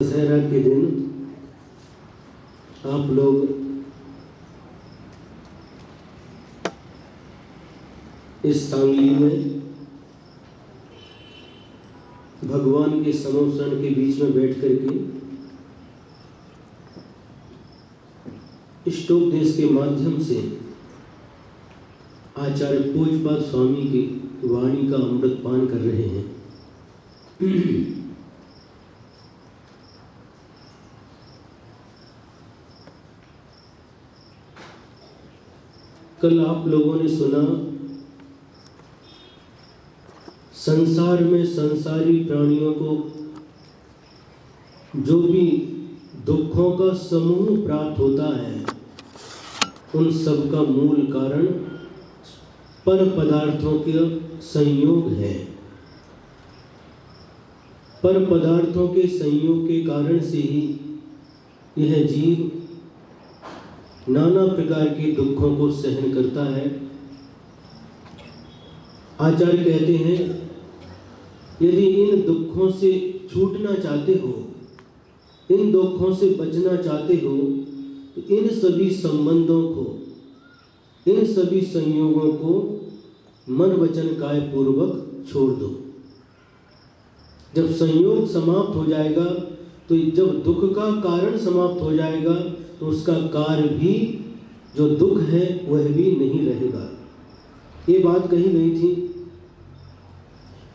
दशहरा के दिन आप लोग इस सांगली में भगवान के समोषण के बीच में बैठ करके इष्टोपदेश के माध्यम से आचार्य पूज्यपाद स्वामी की वाणी का अमृत पान कर रहे हैं। कल आप लोगों ने सुना, संसार में संसारी प्राणियों को जो भी दुखों का समूह प्राप्त होता है, उन सब का मूल कारण पर पदार्थों के संयोग है। पर पदार्थों के संयोग के कारण से ही यह जीव नाना प्रकार के दुखों को सहन करता है। आचार्य कहते हैं, यदि इन दुखों से छूटना चाहते हो, इन दुखों से बचना चाहते हो, तो इन सभी संबंधों को, इन सभी संयोगों को मन वचन काय पूर्वक छोड़ दो। जब संयोग समाप्त हो जाएगा, तो जब दुख का कारण समाप्त हो जाएगा, तो उसका कार्य भी, जो दुख है वह भी नहीं रहेगा। ये बात कही गई थी।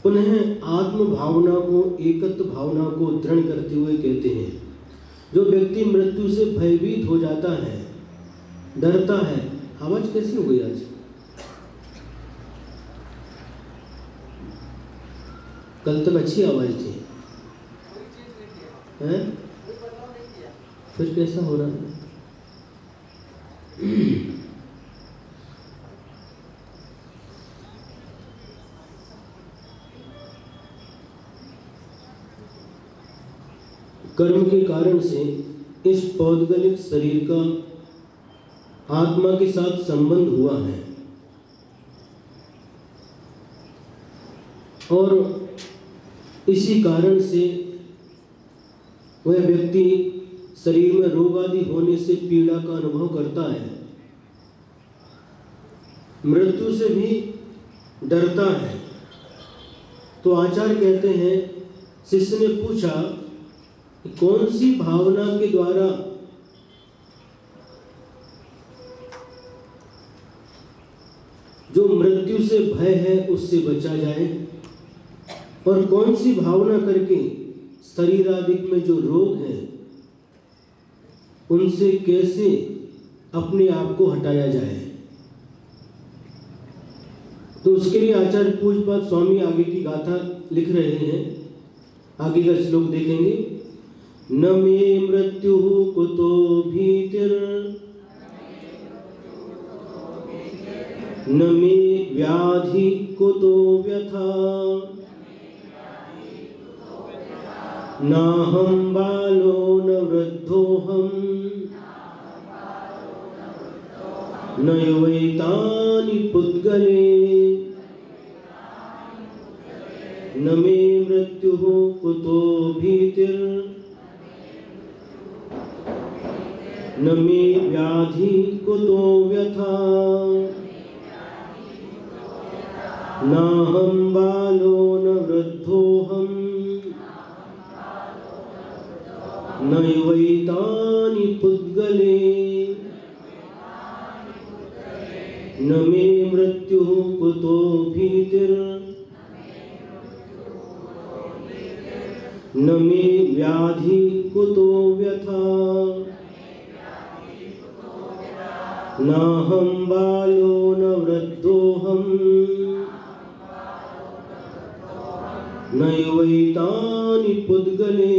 पुनः आत्म भावना को, एकत्व भावना को दृढ़ करते हुए कहते हैं, जो व्यक्ति मृत्यु से भयभीत हो जाता है, डरता है। आवाज कैसी हो गई आज? कल तक अच्छी आवाज थी, हैं? फिर कैसा हो रहा है? कर्म के कारण से इस पौद्गलिक शरीर का आत्मा के साथ संबंध हुआ है, और इसी कारण से वह व्यक्ति शरीर में रोग आदि होने से पीड़ा का अनुभव करता है, मृत्यु से भी डरता है। तो आचार्य कहते हैं, शिष्य ने पूछा, कौन सी भावना के द्वारा जो मृत्यु से भय है उससे बचा जाए, और कौन सी भावना करके शरीर आदि में जो रोग है उनसे कैसे अपने आप को हटाया जाए। तो उसके लिए आचार्य पूज्यपाद स्वामी आगे की गाथा लिख रहे हैं। आगे का श्लोक देखेंगे। न मे मृत्यु कुतो भीतिर, न मे व्याधि कुतो व्यथा, नाहं बालो न वृद्धोऽहं, न युवैतानि पुद्गले, न मे मृत्युः कुतो भीतिर्, न मे व्याधि कुतो व्यथा, नाहं बालो न वृद्धोऽहं, न युवैतानि पुद्गले, न मे मृत्युः कुतो भीतिर्, न मे व्याधि कुतो व्यथा, नाहं बालो न वृद्धोऽहं, न युवैतानि पुद्गले।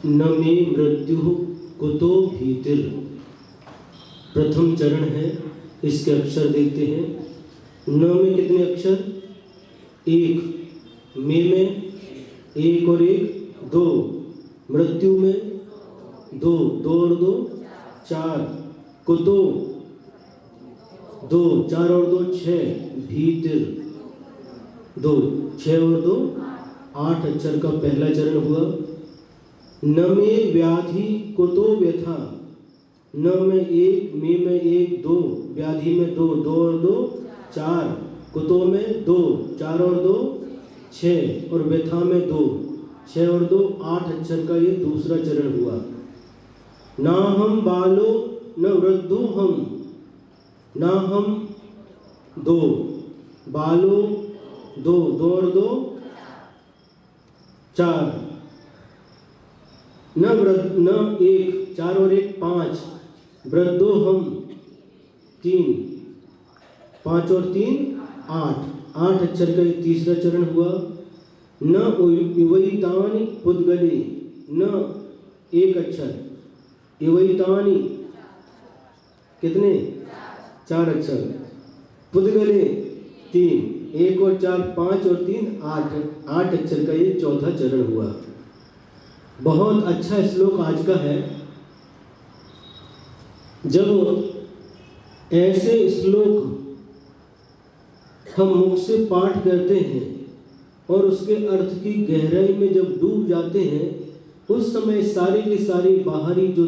न मे मृत्यु कुतो भीतिर। प्रथम चरण है, इसके अक्षर देखते हैं। न में कितने अक्षर? एक। मे में एक और एक दो। मृत्यु में दो, दो और दो चार। कुतो दो, चार और दो छः। भीतिर दो, छः और दो आठ अक्षर का पहला चरण हुआ। न में व्याधि कुतो व्यथा। न में एक, मे में एक दो, व्याधि में दो, दो और दो चार। कुतो में दो, चार और दो छः, और व्यथा में दो, छः और दो आठ अक्षर का ये दूसरा चरण हुआ। ना हम बालो न वृद्धो हम। ना हम दो, बालो दो, दो और दो चार। न एक, चार और एक पाँच। वृद्धो हम तीन, पाँच और तीन आठ, आठ अक्षर का एक तीसरा चरण हुआ। न युवैतानि पुद्गले। न एक अक्षर, युवैतानि कितने? चार अक्षर। पुद्गले तीन, एक और चार पाँच और तीन आठ, आठ अक्षर का ये चौथा चरण हुआ। बहुत अच्छा श्लोक आज का है। जब ऐसे श्लोक हम मुख से पाठ करते हैं और उसके अर्थ की गहराई में जब डूब जाते हैं, उस समय सारे के सारे बाहरी जो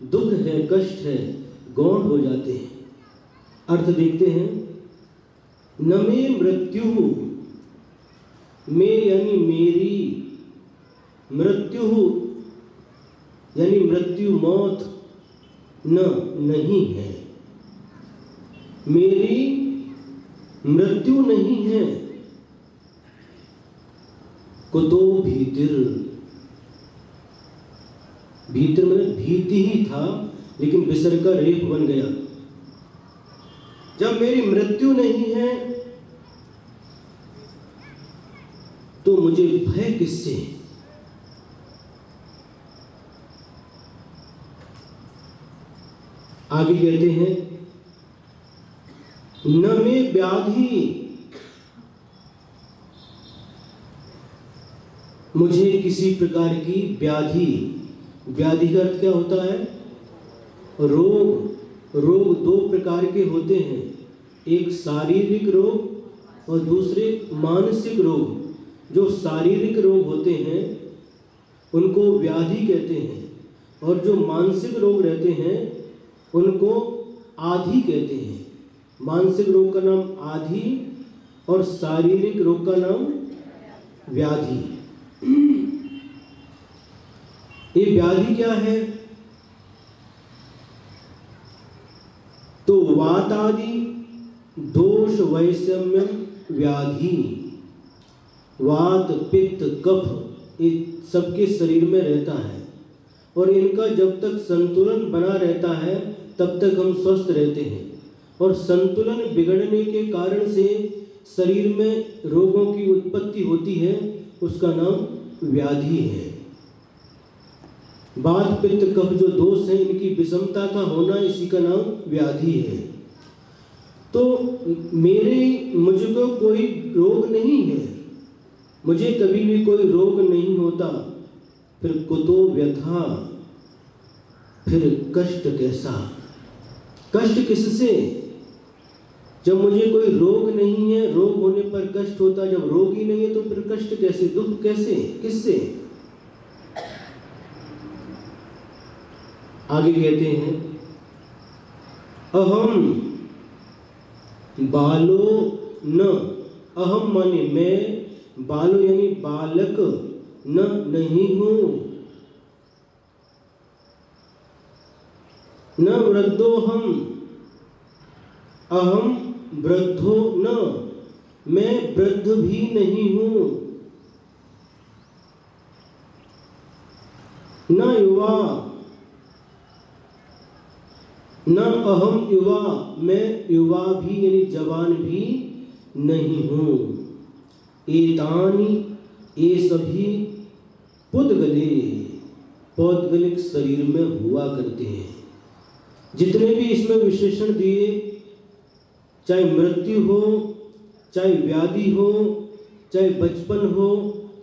दुख है, कष्ट है, गौण हो जाते हैं। अर्थ देखते हैं। न मे मृत्यु, में यानी मेरी, मृत्यु यानी मृत्यु मौत, न नहीं है, मेरी मृत्यु नहीं है। कुतो भीतिर, भीतर मतलब भीति ही था, लेकिन विसर्ग का रेप बन गया। जब मेरी मृत्यु नहीं है तो मुझे भय किससे? आगे कहते हैं न में व्याधि, मुझे किसी प्रकार की व्याधि। व्याधि का अर्थ क्या होता है? रोग। रोग दो प्रकार के होते हैं, एक शारीरिक रोग और दूसरे मानसिक रोग। जो शारीरिक रोग होते हैं उनको व्याधि कहते हैं, और जो मानसिक रोग रहते हैं उनको आधि कहते हैं। मानसिक रोग का नाम आधि और शारीरिक रोग का नाम व्याधि। ये व्याधि क्या है? तो वात आदि दोष वैषम्य व्याधि। वात, पित्त, कफ ये सबके शरीर में रहता है, और इनका जब तक संतुलन बना रहता है तब तक हम स्वस्थ रहते हैं। और संतुलन बिगड़ने के कारण से शरीर में रोगों की उत्पत्ति होती है, उसका नाम व्याधि है। वात, पित्त, कफ जो दोष है, इनकी विषमता का होना, इसी का नाम व्याधि है। तो मुझको कोई रोग नहीं है, मुझे कभी भी कोई रोग नहीं होता, फिर कुतो व्यथा, फिर कष्ट कैसा? कष्ट किससे? जब मुझे कोई रोग नहीं है, रोग होने पर कष्ट होता, जब रोग ही नहीं है तो फिर कष्ट कैसे, दुख कैसे, किससे? आगे कहते हैं अहम बालो न। अहम माने मैं, बालो यानी बालक, न नहीं हूं, न वृद्धो हम, अहम वृद्धो न, मैं वृद्ध भी नहीं हूं, न युवा, न अहम युवा, मैं युवा भी यानी जवान भी नहीं हूं। एतानि, ये सभी पुद्गले, पौद्गलिक शरीर में हुआ करते हैं। जितने भी इसमें विशेषण दिए, चाहे मृत्यु हो, चाहे व्याधि हो, चाहे बचपन हो,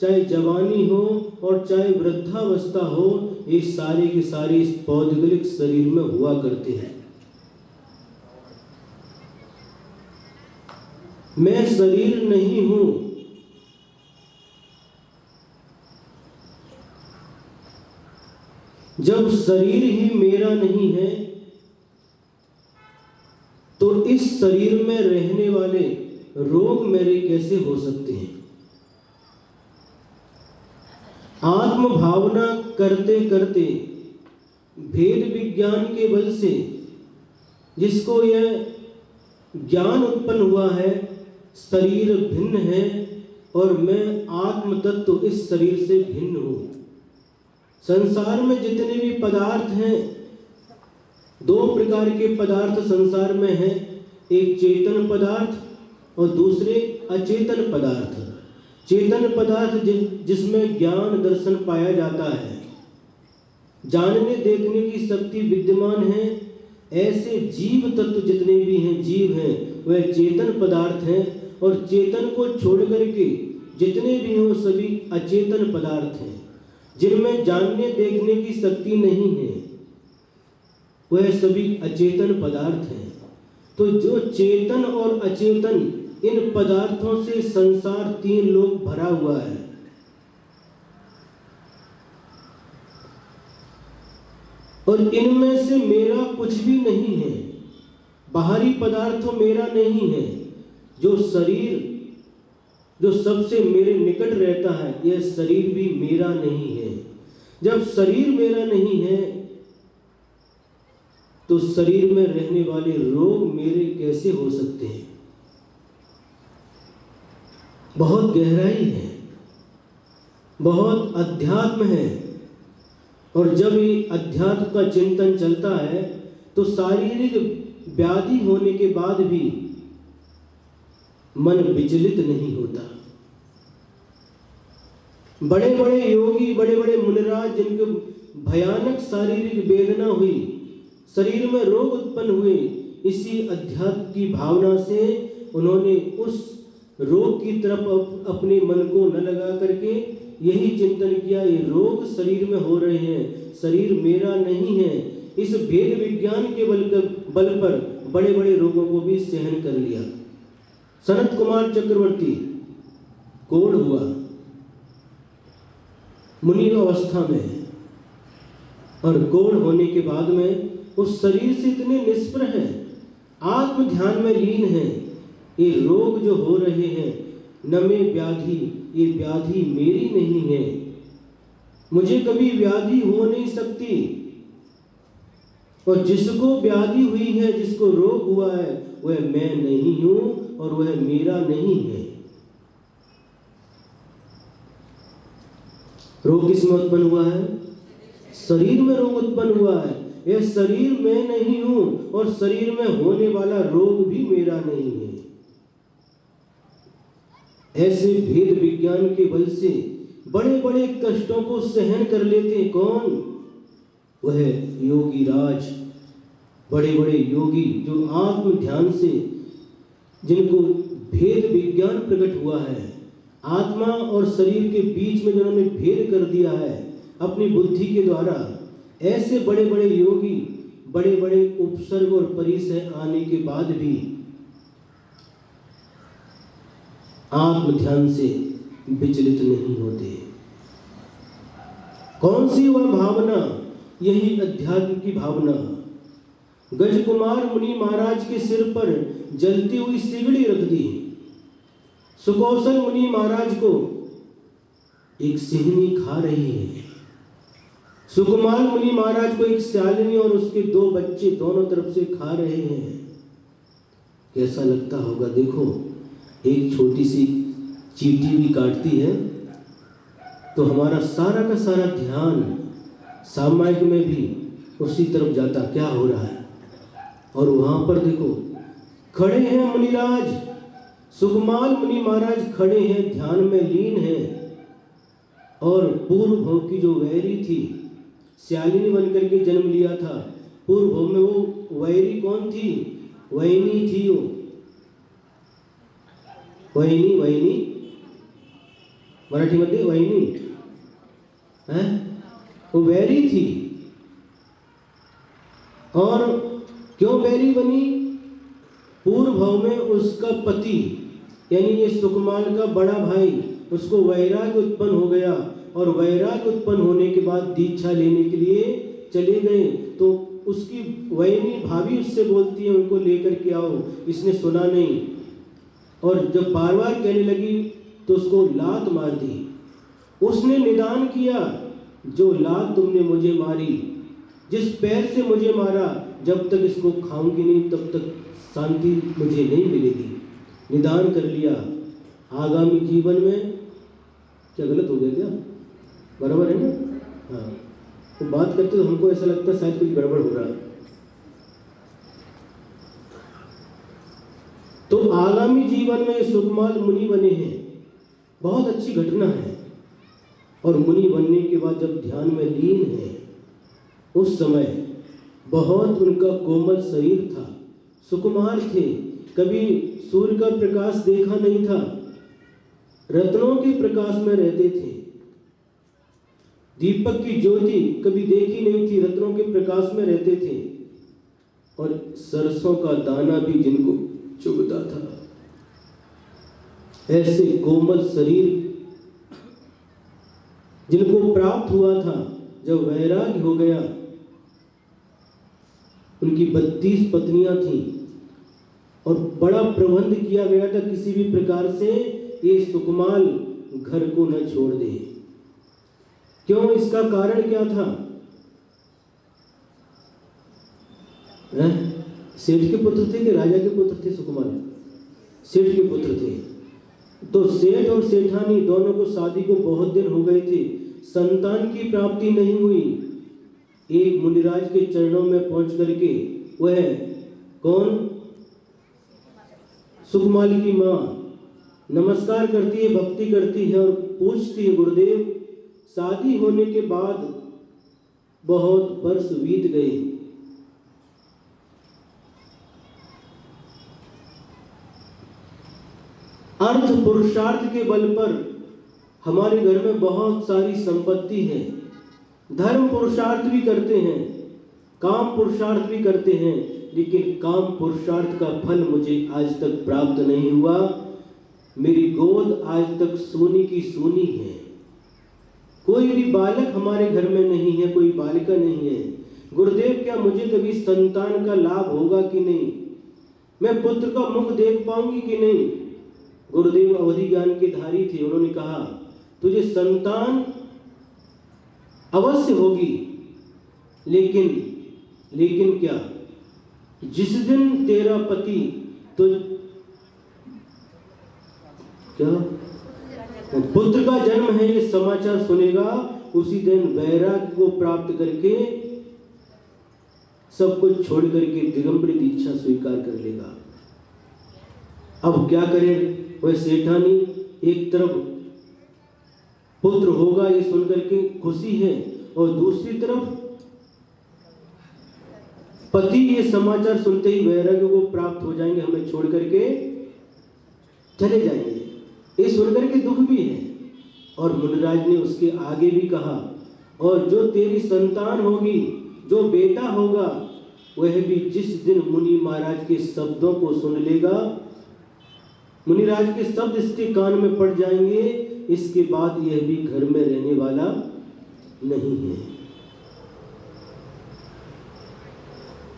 चाहे जवानी हो और चाहे वृद्धावस्था हो, ये सारे के सारे इस पौद्गलिक शरीर में हुआ करते हैं। मैं शरीर नहीं हूं। जब शरीर ही मेरा नहीं है तो इस शरीर में रहने वाले रोग मेरे कैसे हो सकते हैं? आत्म भावना करते करते भेद विज्ञान के बल से जिसको यह ज्ञान उत्पन्न हुआ है, शरीर भिन्न है और मैं आत्म तत्व इस शरीर से भिन्न हूं। संसार में जितने भी पदार्थ हैं, दो प्रकार के पदार्थ संसार में हैं, एक चेतन पदार्थ और दूसरे अचेतन पदार्थ। चेतन पदार्थ जिसमें ज्ञान दर्शन पाया जाता है, जानने देखने की शक्ति विद्यमान है, ऐसे जीव तत्व जितने भी हैं, जीव हैं, वह चेतन पदार्थ हैं। और चेतन को छोड़ करके जितने भी हों सभी अचेतन पदार्थ हैं, जिनमें जानने देखने की शक्ति नहीं है, वह सभी अचेतन पदार्थ हैं। तो जो चेतन और अचेतन, इन पदार्थों से संसार तीन लोक भरा हुआ है। और इनमें से मेरा कुछ भी नहीं है। बाहरी पदार्थों मेरा नहीं है। जो शरीर जो सबसे मेरे निकट रहता है, यह शरीर भी मेरा नहीं है। जब शरीर मेरा नहीं है तो शरीर में रहने वाले रोग मेरे कैसे हो सकते हैं? बहुत गहराई है, बहुत अध्यात्म है। और जब ये अध्यात्म का चिंतन चलता है तो शारीरिक व्याधि होने के बाद भी मन विचलित नहीं होता। बड़े बड़े योगी, बड़े बड़े मुनिराज, जिनको भयानक शारीरिक वेदना हुई, शरीर में रोग उत्पन्न हुए, इसी अध्यात्म की भावना से उन्होंने उस रोग की तरफ अपने मन को न लगा करके यही चिंतन किया, ये रोग शरीर में हो रहे हैं, शरीर मेरा नहीं है। इस भेद विज्ञान के बल पर बड़े बड़े रोगों को भी सहन कर लिया। सनत कुमार चक्रवर्ती कोढ़ हुआ मुनि अवस्था में, और कोढ़ होने के बाद में उस शरीर से इतने निष्प्रह है, आत्म ध्यान में लीन है। ये रोग जो हो रहे हैं, न में व्याधि, ये व्याधि मेरी नहीं है, मुझे कभी व्याधि हो नहीं सकती। और जिसको व्याधि हुई है, जिसको रोग हुआ है, वह मैं नहीं हूं और वह मेरा नहीं है। रोग किसमें उत्पन्न हुआ है? शरीर में रोग उत्पन्न हुआ है। यह शरीर मैं नहीं हूं और शरीर में होने वाला रोग भी मेरा नहीं है। ऐसे भेद विज्ञान के बल से बड़े बड़े कष्टों को सहन कर लेते कौन? वह योगी राज, बड़े बड़े योगी जो आत्म ध्यान से, जिनको भेद विज्ञान प्रकट हुआ है, आत्मा और शरीर के बीच में जिन्होंने भेद कर दिया है अपनी बुद्धि के द्वारा, ऐसे बड़े बड़े योगी बड़े बड़े उपसर्ग और परिसर आने के बाद भी आत्म ध्यान से विचलित नहीं होते। कौन सी वह भावना? यही अध्यात्म की भावना। गजकुमार मुनि महाराज के सिर पर जलती हुई सिगड़ी रख दी। सुकौशल मुनि महाराज को एक सिंहनी खा रही है। सुकुमार मुनि महाराज को एक श्यालिनी और उसके दो बच्चे दोनों तरफ से खा रहे हैं। कैसा लगता होगा? देखो, एक छोटी सी चींटी भी काटती है तो हमारा सारा का सारा ध्यान सामायिक में भी उसी तरफ जाता, क्या हो रहा है। और वहां पर देखो, खड़े हैं मुनिराज, सुकुमार मुनि महाराज खड़े हैं, ध्यान में लीन हैं। और पूर्व भोग की जो वैरी थी, श्यालिनी बनकर के जन्म लिया था। पूर्व भव में वो वैरी कौन थी? वैनी थी। वो वैनी मराठी मध्ये वैनी है, वो वैरी थी। और क्यों वैरी बनी? पूर्व भव में उसका पति यानी ये सुकुमाल का बड़ा भाई, उसको वैराग्य उत्पन्न हो गया, और वैराग्य उत्पन्न होने के बाद दीक्षा लेने के लिए चले गए। तो उसकी वैनी भाभी उससे बोलती है उनको लेकर के आओ, इसने सुना नहीं, और जब बार बार कहने लगी तो उसको लात मार दी। उसने निदान किया, जो लात तुमने मुझे मारी, जिस पैर से मुझे मारा, जब तक इसको खाऊंगी नहीं तब तक शांति मुझे नहीं मिलेगी। निदान कर लिया। आगामी जीवन में क्या गलत हो गया क्या? बराबर है ना? हाँ, तो बात करते तो हमको ऐसा लगता है शायद कुछ गड़बड़ हो रहा है। तो आगामी जीवन में सुकुमाल मुनि बने हैं, बहुत अच्छी घटना है। और मुनि बनने के बाद जब ध्यान में लीन है, उस समय बहुत उनका कोमल शरीर था, सुकुमार थे, कभी सूर्य का प्रकाश देखा नहीं था, रत्नों के प्रकाश में रहते थे। दीपक की ज्योति कभी देखी नहीं थी, रत्नों के प्रकाश में रहते थे। और सरसों का दाना भी जिनको चुभता था, ऐसे कोमल शरीर जिनको प्राप्त हुआ था, जब वैराग्य हो गया। उनकी 32 पत्नियां थीं और बड़ा प्रबंध किया गया था किसी भी प्रकार से ये सुकुमाल घर को न छोड़ दे। क्यों? इसका कारण क्या था? सेठ के पुत्र थे कि राजा के पुत्र थे? सुकुमाल सेठ के पुत्र थे। तो सेठ और सेठानी दोनों को शादी को बहुत दिन हो गए थे, संतान की प्राप्ति नहीं हुई। एक मुनिराज के चरणों में पहुंच करके, वह कौन? सुकुमाल की मां नमस्कार करती है, भक्ति करती है और पूछती है, गुरुदेव शादी होने के बाद बहुत वर्ष बीत गए, अर्थ पुरुषार्थ के बल पर हमारे घर में बहुत सारी संपत्ति है, धर्म पुरुषार्थ भी करते हैं, काम पुरुषार्थ भी करते हैं, लेकिन काम पुरुषार्थ का फल मुझे आज तक प्राप्त नहीं हुआ। मेरी गोद आज तक सोने की सोनी है, कोई भी बालक हमारे घर में नहीं है, कोई बालिका नहीं है। गुरुदेव क्या मुझे कभी संतान का लाभ होगा कि नहीं? मैं पुत्र का मुख देख पाऊंगी कि नहीं? गुरुदेव अवधि ज्ञान के धारी थे, उन्होंने कहा तुझे संतान अवश्य होगी, लेकिन क्या? जिस दिन तेरा पति तो क्या पुत्र का जन्म है ये समाचार सुनेगा, उसी दिन वैराग्य को प्राप्त करके सब कुछ छोड़ करके दिगंबरी दीक्षा स्वीकार कर लेगा। अब क्या करे वह सेठानी? एक तरफ पुत्र होगा ये सुनकर के खुशी है, और दूसरी तरफ पति ये समाचार सुनते ही वैराग्य को प्राप्त हो जाएंगे, हमें छोड़ करके चले जाएंगे, ये सुनकर के दुख भी है। और मुनिराज ने उसके आगे भी कहा, और जो तेरी संतान होगी, जो बेटा होगा, वह भी जिस दिन मुनि महाराज के शब्दों को सुन लेगा, मुनिराज के शब्द इसके कान में पड़ जाएंगे, इसके बाद यह भी घर में रहने वाला नहीं है।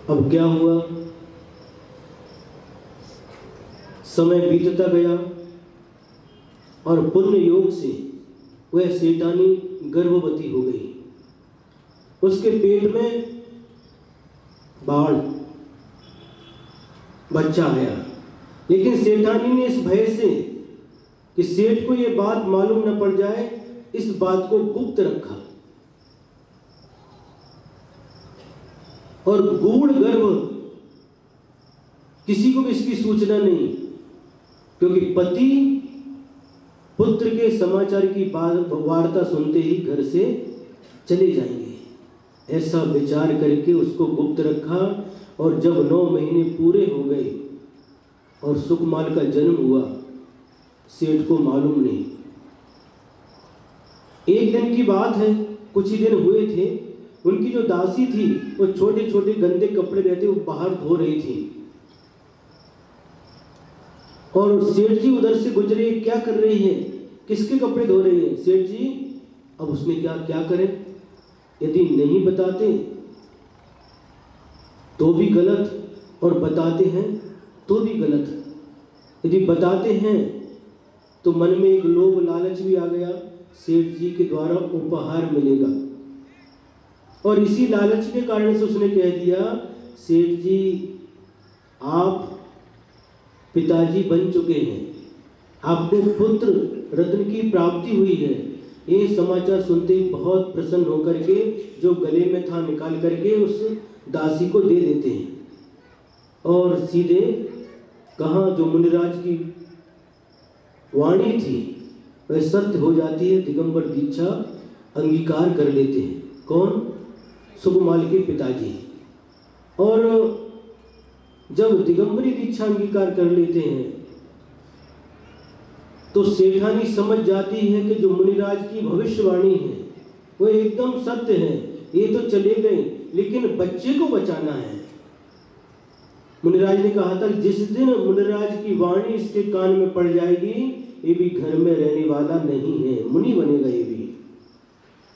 अब क्या हुआ? समय बीतता गया और पुण्य योग से वह सेठानी गर्भवती हो गई। उसके पेट में बाढ़ बच्चा आया, लेकिन सेठानी ने इस भय से कि सेठ को यह बात मालूम न पड़ जाए, इस बात को गुप्त रखा और गूढ़ गर्भ, किसी को भी इसकी सूचना नहीं, क्योंकि पति पुत्र के समाचार की वार्ता सुनते ही घर से चले जाएंगे। ऐसा विचार करके उसको गुप्त रखा। और जब 9 महीने पूरे हो गए और सुकमाल का जन्म हुआ, सेठ को मालूम नहीं। एक दिन की बात है, कुछ ही दिन हुए थे, उनकी जो दासी थी वो छोटे छोटे गंदे कपड़े रहते वो बाहर धो रही थी। और सेठ जी उधर से गुजरे, क्या कर रही है, किसके कपड़े धो रही है सेठ जी। अब उसने क्या करे, यदि नहीं बताते तो भी गलत और बताते हैं तो भी गलत। यदि बताते हैं तो मन में एक लोभ लालच भी आ गया, सेठ जी के द्वारा उपहार मिलेगा। और इसी लालच के कारण से उसने कह दिया, सेठ जी आप पिताजी बन चुके हैं, आपको पुत्र रत्न की प्राप्ति हुई है। ये समाचार सुनते ही बहुत प्रसन्न होकर के जो गले में था निकाल करके उस दासी को दे देते हैं। और सीधे कहाँ जो मुनिराज की वाणी थी वह सत्य हो जाती है, दिगंबर दीक्षा अंगीकार कर लेते हैं। कौन? सुकुमाल के पिताजी। और जब दिगंबरी दीक्षा अंगीकार कर लेते हैं तो सेठानी समझ जाती है कि जो मुनिराज की भविष्यवाणी है वो एकदम सत्य है। ये तो चले गए लेकिन बच्चे को बचाना है। मुनिराज ने कहा था जिस दिन मुनिराज की वाणी इसके कान में पड़ जाएगी ये भी घर में रहने वाला नहीं है, मुनि बनेगा ये भी।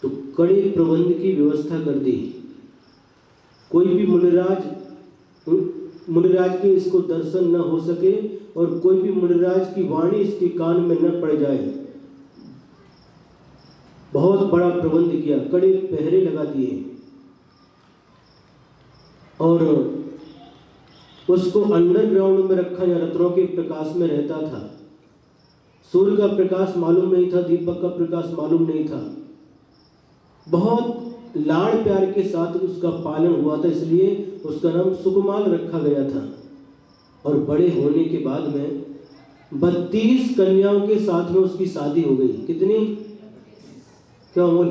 तो कड़े प्रबंध की व्यवस्था कर दी। कोई भी मुनिराज के इसको दर्शन न हो सके और कोई भी मुनिराज की वाणी इसके कान में न पड़ जाए। बहुत बड़ा प्रबंध किया, कड़े पहरे लगा दिए और उसको अंडरग्राउंड में रखा, या रत्नों के प्रकाश में रहता था। सूर्य का प्रकाश मालूम नहीं था, दीपक का प्रकाश मालूम नहीं था। बहुत लाड़ प्यार के साथ उसका पालन हुआ था, इसलिए उसका नाम सुकुमाल रखा गया था। और बड़े होने के बाद में 32 कन्याओं के साथ में उसकी शादी हो गई। कितनी? क्या अमूल?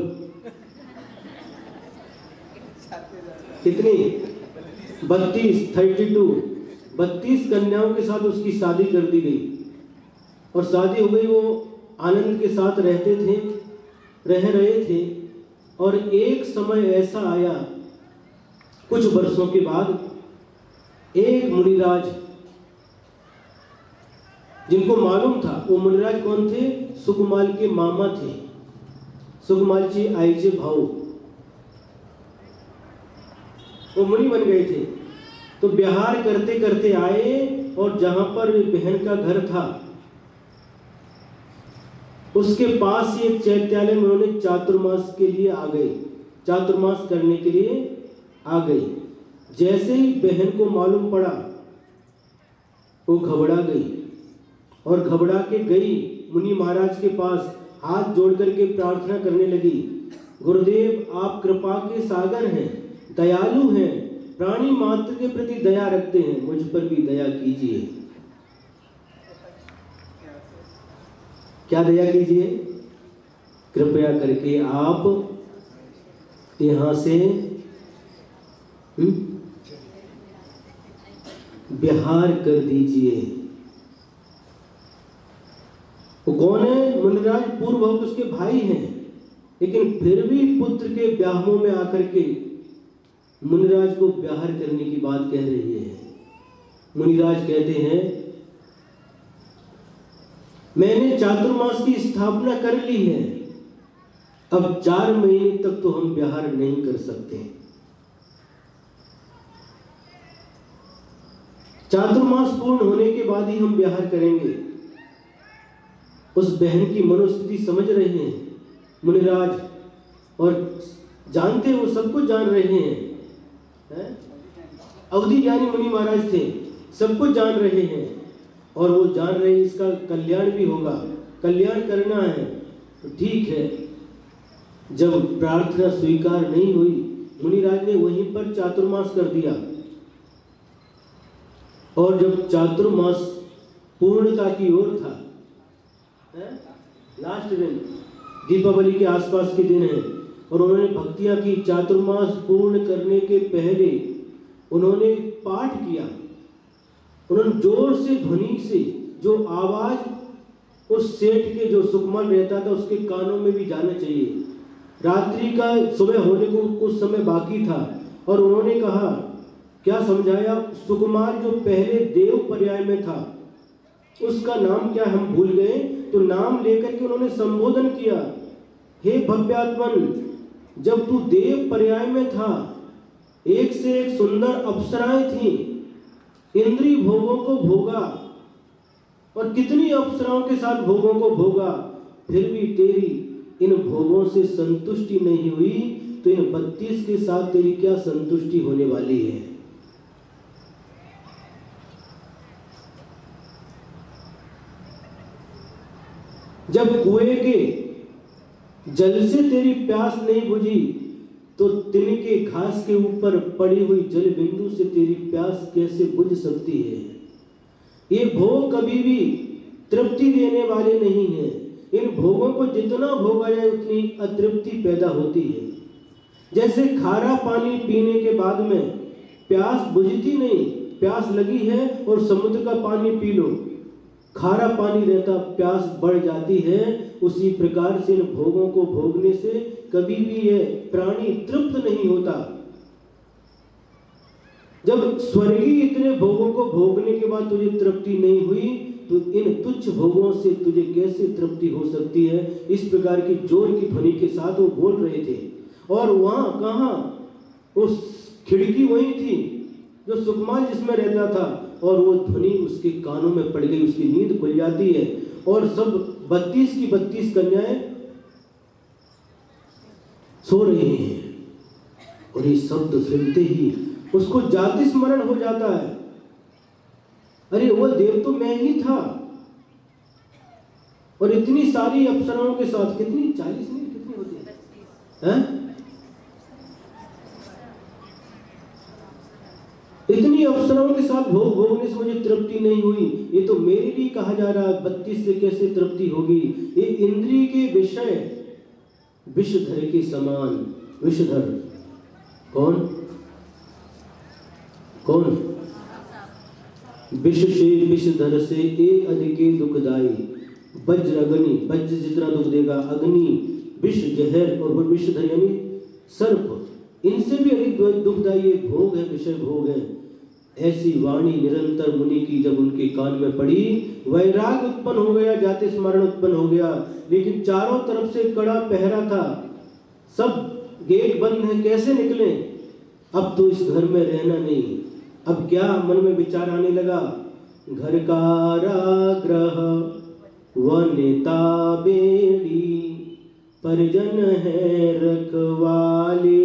कितनी? 32 कन्याओं के साथ उसकी शादी कर दी गई और शादी हो गई। वो आनंद के साथ रह रहे थे। और एक समय ऐसा आया कुछ वर्षों के बाद, एक मुनिराज जिनको मालूम था, वो मुनिराज कौन थे? सुकुमाल के मामा थे, सुकुमाल जी आईजे भाऊ, वो मुनि बन गए थे। तो विहार करते करते आए और जहां पर बहन का घर था उसके पास ही एक चैत्यालय में उन्होंने चातुर्मास के लिए आ गए, चातुर्मास करने के लिए आ गए। जैसे ही बहन को मालूम पड़ा वो घबरा गई और घबरा के गई मुनि महाराज के पास, हाथ जोड़ करके प्रार्थना करने लगी, गुरुदेव आप कृपा के सागर हैं, दयालु हैं, प्राणी मात्र के प्रति दया रखते हैं, मुझ पर भी दया कीजिए। क्या दया कीजिए? कृपया करके आप यहां से बिहार कर दीजिए। वो कौन है? मुनिराज पूर्व उसके भाई हैं, लेकिन फिर भी पुत्र के ब्याहों में आकर के मुनिराज को ब्याह करने की बात कह रही है। मुनिराज कहते हैं मैंने चातुर्मास की स्थापना कर ली है, अब 4 महीने तक तो हम ब्याह नहीं कर सकते। चातुर्मास पूर्ण होने के बाद ही हम ब्याह करेंगे। उस बहन की मनोस्थिति समझ रहे हैं मुनिराज और जानते हैं, वो सब कुछ जान रहे हैं। अवधि ज्ञानी मुनि महाराज थे, सब कुछ जान रहे हैं और वो जान रहे हैं इसका कल्याण भी होगा, कल्याण करना है। तो ठीक है, जब प्रार्थना स्वीकार नहीं हुई मुनिराज ने वहीं पर चातुर्मास कर दिया। और जब चातुर्मास पूर्णता की ओर था, लास्ट दिन दीपावली के आसपास के दिन है, और उन्होंने भक्तियां की। चातुर्मास पूर्ण करने के पहले उन्होंने पाठ किया। उन्होंने जोर से ध्वनि से, जो आवाज उस सेठ के जो सुकमल रहता था उसके कानों में भी जाना चाहिए। रात्रि का सुबह होने को कुछ समय बाकी था और उन्होंने कहा, क्या समझाया, सुकुमार जो पहले देव पर्याय में था उसका नाम क्या हम भूल गए, तो नाम लेकर के उन्होंने संबोधन किया, हे भव्यात्मन, जब तू देव पर्याय में था एक से एक सुंदर अप्सराएं थी, इंद्रिय भोगों को भोगा और कितनी अप्सराओं के साथ भोगों को भोगा, फिर भी तेरी इन भोगों से संतुष्टि नहीं हुई, तो इन 32 के साथ तेरी क्या संतुष्टि होने वाली है। जब कुएं के जल से तेरी प्यास नहीं बुझी, तो तिनके घास के ऊपर पड़ी हुई जल बिंदु से तेरी प्यास कैसे बुझ सकती है। ये भोग कभी भी तृप्ति देने वाले नहीं है। इन भोगों को जितना भोगा जाए उतनी अतृप्ति पैदा होती है। जैसे खारा पानी पीने के बाद में प्यास बुझती नहीं, प्यास लगी है और समुद्र का पानी पी लो, खारा पानी रहता, प्यास बढ़ जाती है। उसी प्रकार से इन भोगों को भोगने से कभी भी यह प्राणी तृप्त नहीं होता। जब स्वर्गीय इतने भोगों को भोगने के बाद तुझे तृप्ति नहीं हुई, तो इन तुच्छ भोगों से तुझे कैसे तृप्ति हो सकती है। इस प्रकार की जोर की ध्वनि के साथ वो बोल रहे थे। और वहां कहां, उस खिड़की वही थी जो सुकुमार जिसमें रहता था, और वो ध्वनि उसके कानों में पड़ गई, उसकी नींद खुल जाती है और सब 32 की 32 कन्याएं सो रही हैं। और ये शब्द सुनते ही उसको जाति स्मरण हो जाता है, अरे वो देव तो मैं ही था। और इतनी सारी अप्सराओं के साथ, कितनी 40 नहीं कितनी होती है, इतनी अप्सराओं के साथ भोग भोगने से मुझे तृप्ति नहीं हुई। ये तो मेरे लिए कहा जा रहा है 32 से कैसे तृप्ति होगी। ये इंद्रिय के विषय विषधर के समान। विषधर कौन कौन? विष से विषधर से एक अधिके दुखदाई। वज्र अग्नि, वज्र जितना दुख देगा, अग्नि विष जहर, और वो विषधर यानी सर्प, इनसे भी अधिक दुखदायी भोग है, विषय भोग है। ऐसी वाणी निरंतर मुनि की जब उनके कान में पड़ी, वैराग उत्पन्न हो गया, जाति स्मरण उत्पन्न हो गया। लेकिन चारों तरफ से कड़ा पहरा था, सब गेट बंद है, कैसे निकले। अब तो इस घर में रहना नहीं। अब क्या मन में विचार आने लगा, घर कारागृह वनिता बेड़ी, परिजन है रखवाले।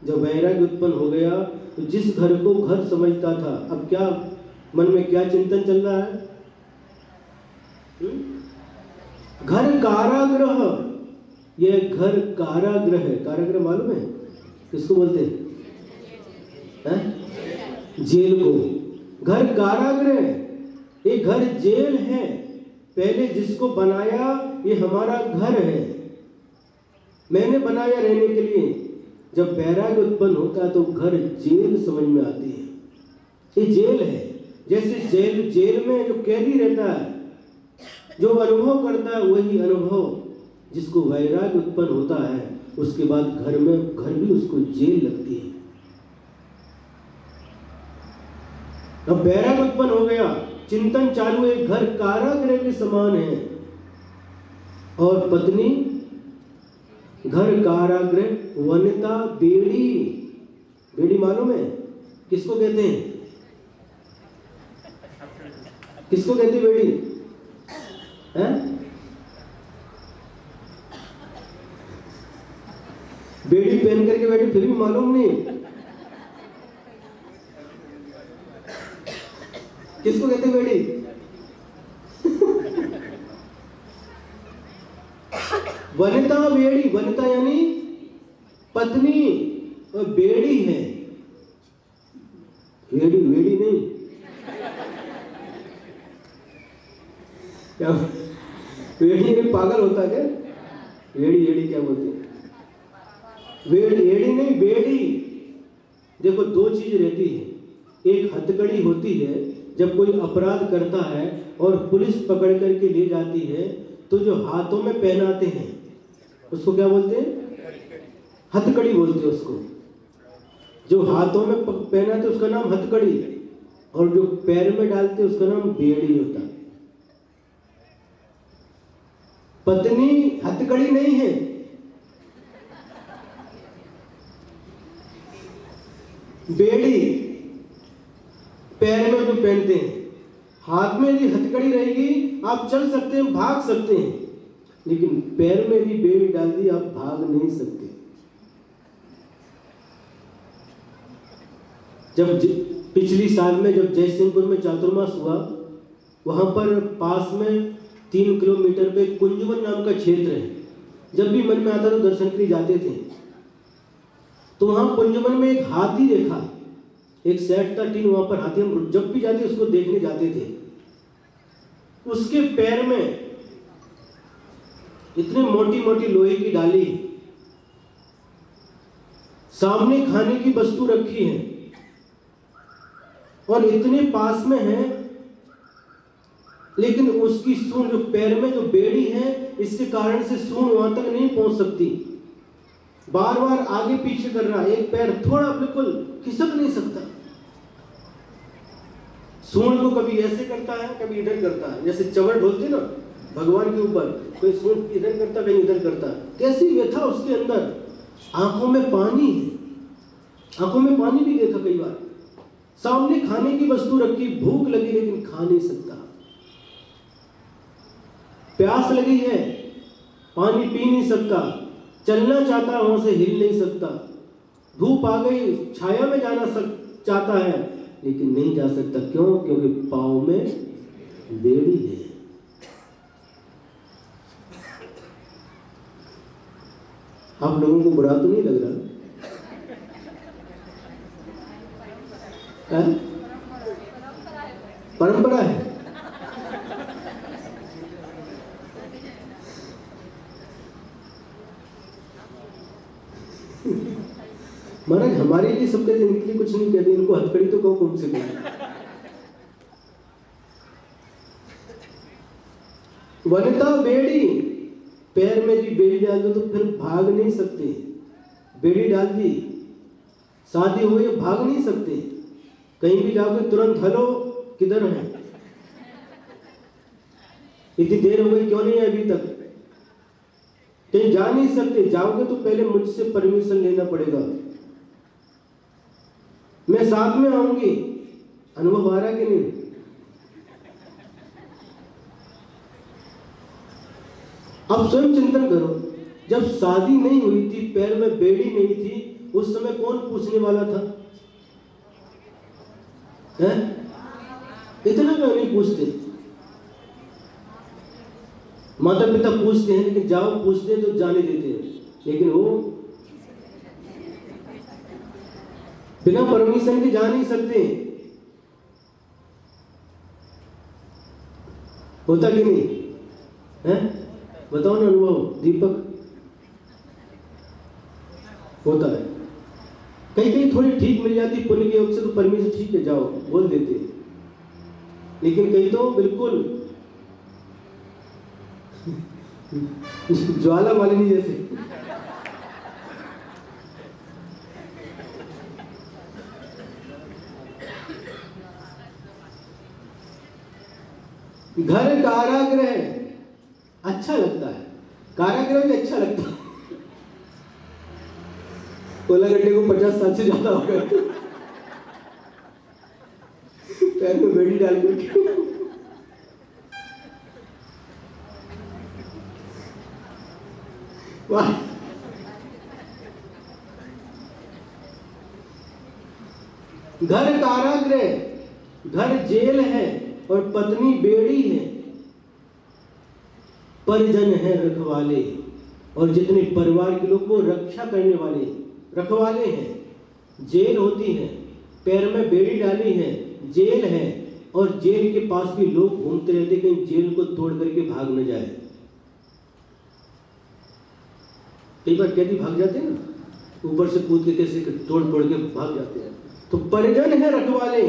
जब वैराग्य उत्पन्न हो गया तो जिस घर को घर समझता था, अब क्या मन में क्या चिंतन चल रहा है, घर कारागृह। यह घर कारागृह है। कारागृह मालूम है किसको बोलते हैं? जेल को। घर कारागृह, ये घर जेल है। पहले जिसको बनाया ये हमारा घर है, मैंने बनाया रहने के लिए। जब वैराग्य उत्पन्न होता है तो घर जेल समझ में आती है। ये जेल है। जैसे जेल में जो कैदी रहता है, जो अनुभव करता है, वही अनुभव जिसको वैराग्य उत्पन्न होता है, उसके बाद घर भी उसको जेल लगती है। अब वैराग्य उत्पन्न हो गया, चिंतन चालू है, घर कारागृह के समान है। और पत्नी घर कारागृह, वनिता बेड़ी। बेड़ी मालूम है किसको कहते हैं? किसको कहते बेड़ी है? बेड़ी पहन करके बैठे फिर भी मालूम नहीं किसको कहते बेड़ी? वनिता बेड़ी, वनिता यानी पत्नी, और बेड़ी है, बेड़ी बेड़ी नहीं क्या? बेड़ी में पागल होता क्या? एड़ी एड़ी क्या बोलते हैं? एड़ी नहीं, बेड़ी। देखो दो चीज रहती है, एक हथकड़ी होती है जब कोई अपराध करता है और पुलिस पकड़ करके ले जाती है तो जो हाथों में पहनाते हैं उसको क्या बोलते हैं? हथकड़ी बोलते हैं उसको। जो हाथों में पहनाते उसका नाम हथकड़ी, और जो पैर में डालते उसका नाम बेड़ी होता है। पत्नी हथकड़ी नहीं है, बेड़ी पैर में जो पहनते हैं। हाथ में यदि हथकड़ी रहेगी आप चल सकते हैं, भाग सकते हैं, लेकिन पैर में भी बेड़ी डाल दी आप भाग नहीं सकते। जब पिछली साल में जब जयसिंहपुर में चातुर्मास हुआ, वहां पर पास में 3 किलोमीटर पे कुंजवन नाम का क्षेत्र है। जब भी मन में आता तो दर्शन के लिए जाते थे, तो वहां कुंजवन में एक हाथी देखा, एक सेट था टीन, वहां पर हाथी हम जब भी जाते उसको देखने जाते थे। उसके पैर में इतनी मोटी मोटी लोहे की डाली, सामने खाने की वस्तु रखी है और इतने पास में है, लेकिन उसकी सूंड जो पैर में जो बेड़ी है इसके कारण से सूंड वहां तक नहीं पहुंच सकती। बार बार आगे पीछे कर रहा है, एक पैर थोड़ा बिल्कुल खिसक नहीं सकता। सूंड को कभी ऐसे करता है, कभी इधर करता है, जैसे चवड़ ढोलते ना भगवान के ऊपर, कोई सूंड इधर करता कहीं इधर करता। कैसी व्यथा उसके अंदर। आंखों में पानी है, आंखों में पानी भी देखा कई बार। सामने खाने की वस्तु रखी, भूख लगी लेकिन खा नहीं सकता। प्यास लगी है, पानी पी नहीं सकता। चलना चाहता वहां से हिल नहीं सकता। धूप आ गई, छाया में जाना चाहता है लेकिन नहीं जा सकता। क्यों? क्योंकि पांव में बेड़ी है। आप लोगों को बुरा तो नहीं लग रहा है? परंपरा है। महाराज हमारे लिए सब कहते, इनके लिए कुछ नहीं कहते, इनको हथकड़ी तो कहो कम से कम। वनिता बेड़ी, पैर में भी बेड़ी डाल दो तो फिर भाग नहीं सकते। बेड़ी डाल दी, शादी हो गई, भाग नहीं सकते। कहीं भी जाओगे तुरंत हेलो किधर है, इतनी देर हो गई क्यों नहीं है अभी तक। कहीं जा नहीं सकते, जाओगे तो पहले मुझसे परमिशन लेना पड़ेगा, मैं साथ में आऊंगी। अनुभव आ रहा कि नहीं? अब स्वयं चिंतन करो, जब शादी नहीं हुई थी, पैर में बेड़ी नहीं थी, उस समय कौन पूछने वाला था? है? इतना क्यों नहीं पूछते? माता पिता पूछते हैं, लेकिन जाओ पूछते हैं तो जाने देते हैं, लेकिन वो बिना परमिशन के जा नहीं सकते। होता कि नहीं है? बताओ ना अनुभव दीपक। होता है। कहीं कहीं थोड़ी ठीक मिल जाती पुण्य के योग से तो परमिशन ठीक है जाओ बोल देते, लेकिन कहीं तो बिल्कुल ज्वाला मालिनी जैसे। घर कारागृह अच्छा लगता है, कारागृह भी अच्छा लगता है। कोला गड्ढे को 50 साल से ज्यादा हो गए, पैर में बेड़ी डाल के। वाह, घर कारागृह, घर जेल है और पत्नी बेड़ी है। परिजन है रखवाले, और जितने परिवार के लोग को रक्षा करने वाले रखवाले हैं। जेल होती है, पैर में बेड़ी डाली है, जेल है, और जेल के पास भी लोग घूमते रहते कहीं जेल को तोड़ करके भाग न जाए। कई बार कैदी भाग जाते हैं ना, ऊपर से कूद के कैसे तोड़ फोड़ के भाग जाते हैं। तो परिजन है रखवाले,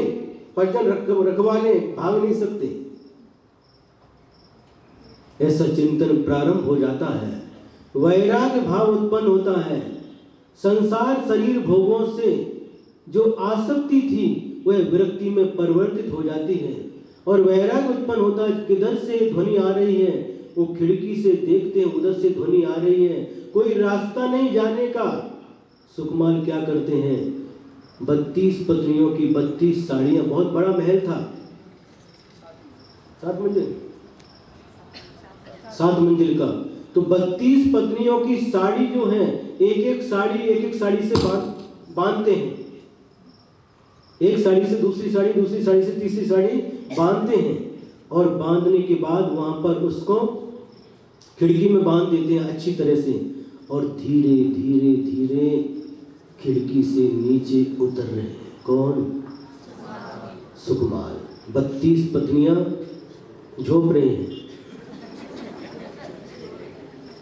परिजन रखवाले भाग नहीं सकते। ऐसा चिंतन प्रारंभ हो जाता है, वैराग्य भाव उत्पन्न होता है। संसार शरीर भोगों से जो आसक्ति थी वह विरक्ति में परिवर्तित हो जाती है और वैराग्य उत्पन्न होता है। किधर से ध्वनि आ रही है, वो खिड़की से देखते हैं, उधर से ध्वनि आ रही है, कोई रास्ता नहीं जाने का। सुकुमार क्या करते हैं, 32 पत्नियों की 32 साड़ियां, बहुत बड़ा महल था, 7 मंजिल का। तो 32 पत्नियों की साड़ी जो है, एक एक साड़ी से बांधते हैं, एक साड़ी से दूसरी साड़ी, दूसरी साड़ी से तीसरी साड़ी बांधते हैं और बांधने के बाद वहां पर उसको खिड़की में बांध देते हैं अच्छी तरह से और धीरे धीरे धीरे खिड़की से नीचे उतर रहे हैं। कौन? सुकुमार। 32 पत्नियां झोंक रहे हैं,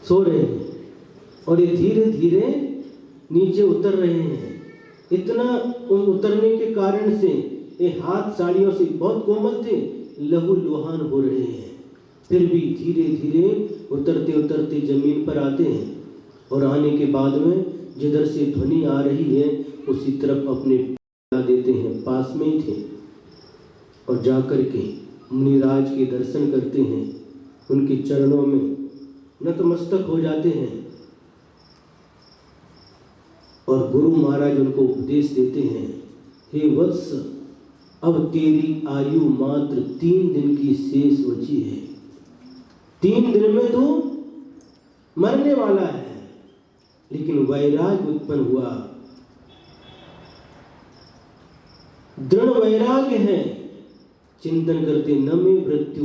सो रहे हैं और ये धीरे धीरे नीचे उतर रहे हैं। इतना उतरने के कारण से ये हाथ साड़ियों से बहुत कोमल थे, लहू लुहान हो रहे हैं। फिर भी धीरे धीरे उतरते उतरते जमीन पर आते हैं और आने के बाद में जिधर से ध्वनि आ रही है उसी तरफ अपने देते हैं, पास में ही थे, और जाकर के मुनिराज के दर्शन करते हैं, उनके चरणों में नतमस्तक हो जाते हैं और गुरु महाराज उनको उपदेश देते हैं, हे वत्स, अब तेरी आयु मात्र 3 दिन की शेष बची है, 3 दिन में तो मरने वाला है। लेकिन वैराग्य उत्पन्न हुआ, दृढ़ वैराग्य है, चिंतन करते न में मृत्यु,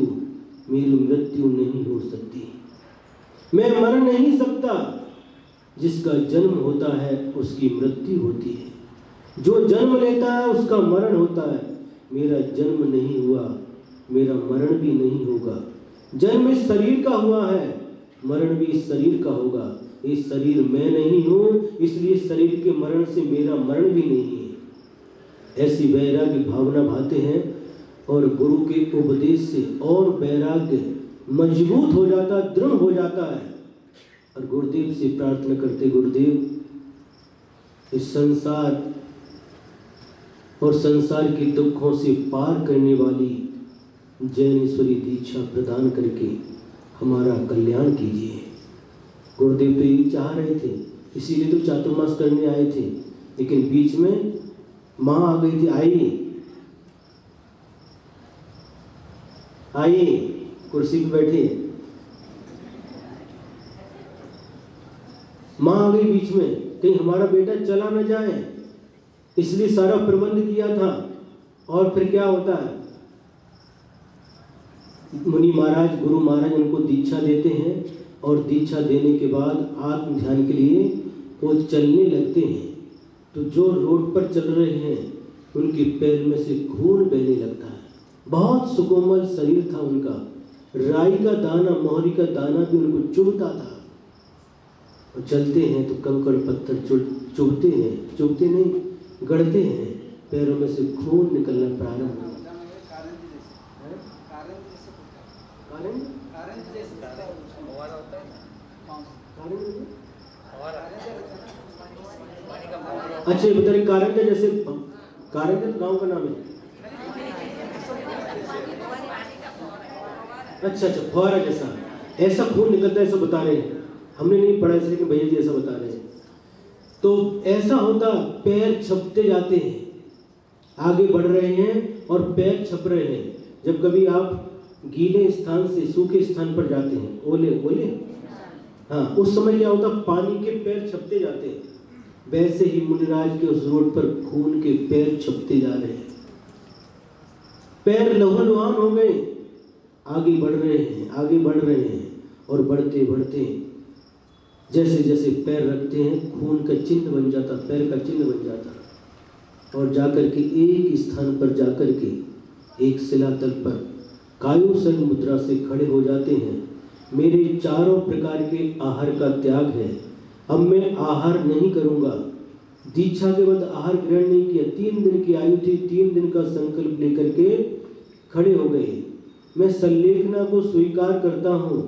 मेरी मृत्यु नहीं हो सकती, मैं मर नहीं सकता। जिसका जन्म होता है उसकी मृत्यु होती है, जो जन्म लेता है उसका मरण होता है। मेरा जन्म नहीं हुआ, मेरा मरण भी नहीं होगा। जन्म इस शरीर का हुआ है, मरण भी इस शरीर का होगा। इस शरीर मैं नहीं हूं, इसलिए शरीर के मरण से मेरा मरण भी नहीं है। ऐसी वैराग्य भावना भाते हैं और गुरु के उपदेश से और वैराग्य मजबूत हो जाता, दृढ़ हो जाता है। और गुरुदेव से प्रार्थना करते, गुरुदेव इस संसार और संसार के दुखों से पार करने वाली जैनेश्वरी दीक्षा प्रदान करके हमारा कल्याण कीजिए। गुरुदेव तो यही चाह रहे थे, इसीलिए तो चातुर्मास करने आए थे। लेकिन बीच में माँ आ गई थी, आइए कुर्सी पे बैठे। माँ आ गई बीच में, कहीं हमारा बेटा चला न जाए, इसलिए सारा प्रबंध किया था। और फिर क्या होता है, मुनि महाराज, गुरु महाराज उनको दीक्षा देते हैं और दीक्षा देने के बाद आत्म ध्यान के लिए वो चलने लगते हैं। तो जो रोड पर चल रहे हैं उनके पैर में से खून बहने लगता है। बहुत सुकोमल शरीर था उनका, राई का दाना, मोहरी का दाना भी उनको चुभता था। और चलते हैं तो कंकड़ पत्थर चुभते हैं, चुभते नहीं, गड़ते हैं, पैरों में से खून निकलना प्रारंभ हो। अच्छा ये बता रहे, कारंजा जैसे, कारंजा गांव का नाम है? अच्छा, फुहारा जैसा ऐसा खून निकलता है, ऐसा बता रहे हैं। हमने नहीं पढ़ा इसलिए कि भैया जी ऐसा बता रहे हैं। तो ऐसा होता, पैर छपते जाते हैं, आगे बढ़ रहे हैं और पैर छप रहे हैं। जब कभी आप गीले स्थान से सूखे स्थान पर जाते हैं, ओले, हाँ, उस समय क्या होता, पानी के पैर छपते जाते हैं। वैसे ही मुनिराज के उस रोड पर खून के पैर छपते जा रहे हैं, पैर लहूलुहान हो गए, आगे बढ़ रहे हैं और बढ़ते बढ़ते जैसे जैसे पैर रखते हैं खून का चिन्ह बन जाता, पैर का चिन्ह बन जाता। और जाकर के एक स्थान पर जाकर के एक शिलातल पर कायोसर्ग मुद्रा से खड़े हो जाते हैं। मेरे चारों प्रकार के आहार का त्याग है, अब मैं आहार नहीं करूंगा। दीक्षा के बाद आहार ग्रहण नहीं किया। 3 दिन की आयु थी, 3 दिन का संकल्प लेकर के खड़े हो गए। मैं संलेखना को स्वीकार करता हूं।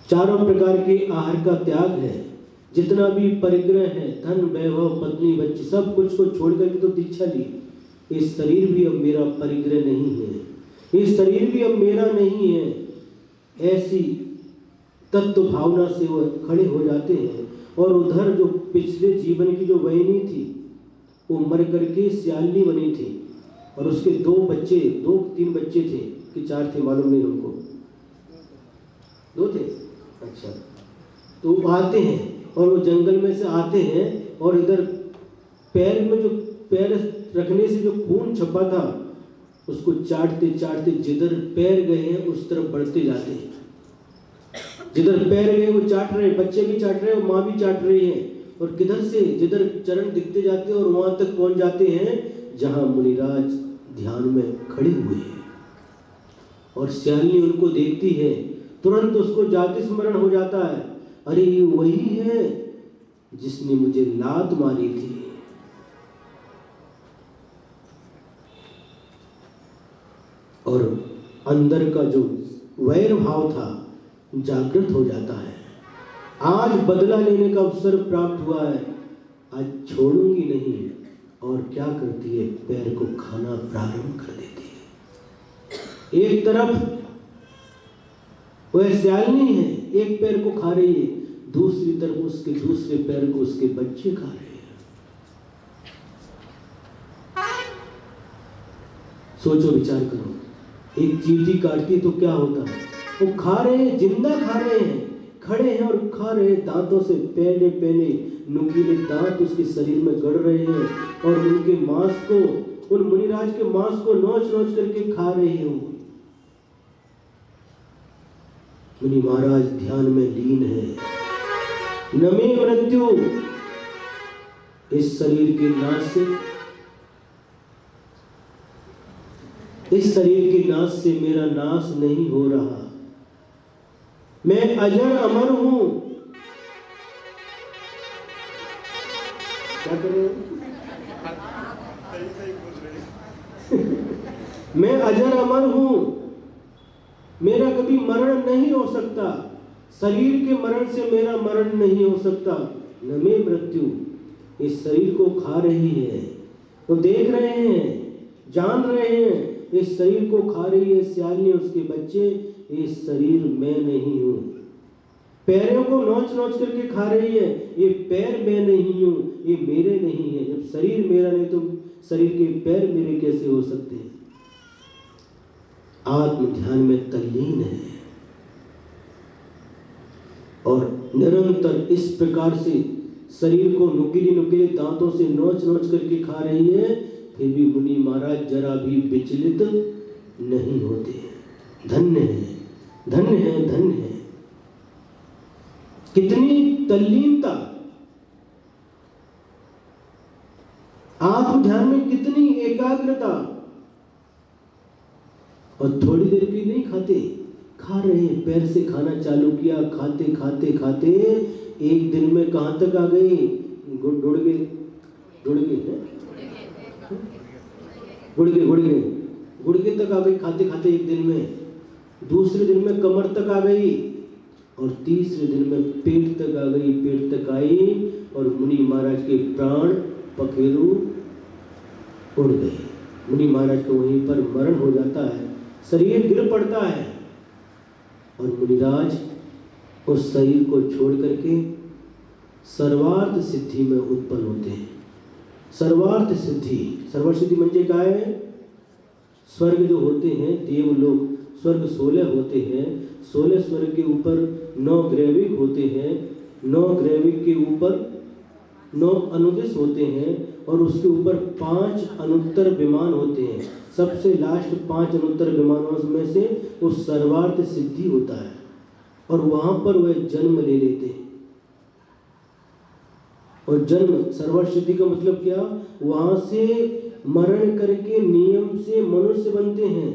चारों प्रकार के आहार का त्याग है। जितना भी परिग्रह है, धन वैभव पत्नी बच्चे सब कुछ को छोड़ करके तो दीक्षा ली। ये शरीर भी अब मेरा परिग्रह नहीं है, ये शरीर भी अब मेरा नहीं है। ऐसी तत्व भावना से वो खड़े हो जाते हैं। और उधर जो पिछले जीवन की जो वहिनी थी वो मर करके सियालनी बनी थी और उसके 2-3 बच्चे थे कि 4 थे मालूम नहीं हमको, 2 थे। अच्छा, तो आते हैं और वो जंगल में से आते हैं और इधर पैर में जो पैर रखने से जो खून छपा था उसको चाटते चाटते जिधर पैर गए हैं उस तरफ बढ़ते जाते हैं। जिधर पैर गए वो चाट रहे, बच्चे भी चाट रहे और माँ भी चाट रही है। और किधर से जिधर चरण दिखते जाते हैं और वहां तक पहुंच जाते हैं जहां मुनिराज ध्यान में खड़े हुए हैं। और सियालनी उनको देखती है, तुरंत उसको जाति स्मरण हो जाता है, अरे ये वही है जिसने मुझे लात मारी थी। और अंदर का जो वैर भाव था जागृत हो जाता है। आज बदला लेने का अवसर प्राप्त हुआ है, आज छोड़ूंगी नहीं। और क्या करती है, पैर को खाना प्रारंभ कर देती है। एक तरफ वह सियालनी है, एक पैर को खा रही है, दूसरी तरफ उसके दूसरे पैर को उसके बच्चे खा रहे हैं। सोचो, विचार करो, एक चींटी काटती तो क्या होता है, वो खा रहे हैं, जिंदा खा रहे हैं, खड़े हैं और खा रहे हैं, दांतों से पहले पहले नुकीले दांत उसके शरीर में गड़ रहे हैं और उनके मांस को, उन मुनिराज के मांस को नोच नोच करके खा रहे हैं। मुनि महाराज ध्यान में लीन है। नमे मृत्यु, इस शरीर के नाश से, इस शरीर के नाश से मेरा नाश नहीं हो रहा। मैं अजर अमर हूं। क्या कर रहे हो? मैं अजर अमर हूं, मेरा कभी मरण नहीं हो सकता। शरीर के मरण से मेरा मरण नहीं हो सकता। न मैं मृत्यु, इस शरीर को खा रही है, तो देख रहे हैं, जान रहे हैं, इस शरीर को खा रही है सियालनी, उसके बच्चे। ये शरीर मैं नहीं हूं। पैरों को नोच नोच करके खा रही है, ये पैर मैं नहीं हूं, ये मेरे नहीं है। जब शरीर मेरा नहीं तो शरीर के पैर मेरे कैसे हो सकते हैं? आत्म ध्यान में तल्लीन है और निरंतर इस प्रकार से शरीर को नुकीले दांतों से नोच नोच करके खा रही है, फिर भी मुनि महाराज जरा भी विचलित नहीं होते। धन्य है, धन्य है, धन्य है। कितनी तल्लीनता, आत्म ध्यान में कितनी एकाग्रता। और थोड़ी देर की नहीं खाते, खा रहे हैं, पैर से खाना चालू किया, खाते खाते खाते एक दिन में कहां तक आ गए? गुड़गे तक आ गई, खाते खाते एक दिन में। दूसरे दिन में कमर तक आ गई और तीसरे दिन में पेट तक आ गई। पेट तक आई और मुनि महाराज के प्राण पखेरु उड़ गए। मुनि महाराज को वहीं पर मरण हो जाता है, शरीर गिर पड़ता है और मुनिराज उस शरीर को छोड़ करके सर्वार्थ सिद्धि में उत्पन्न होते हैं। सर्वार्थ सिद्धि, सर्वार्थ सिद्धि म्हणजे काय है? स्वर्ग जो होते हैं, देवलोक, स्वर्ग 16 होते हैं। 16 स्वर्ग के ऊपर 9 ग्रैविक होते हैं, 9 ग्रैविक के ऊपर 9 अनुदिश होते हैं और उसके ऊपर 5 अनुत्तर विमान होते हैं। सबसे लास्ट 5 अनुत्तर विमानों में से वो सर्वार्थ सिद्धि होता है और वहां पर वह जन्म ले लेते हैं। और जन्म सर्वार्थ सिद्धि का मतलब क्या? वहां से मरण करके नियम से मनुष्य बनते हैं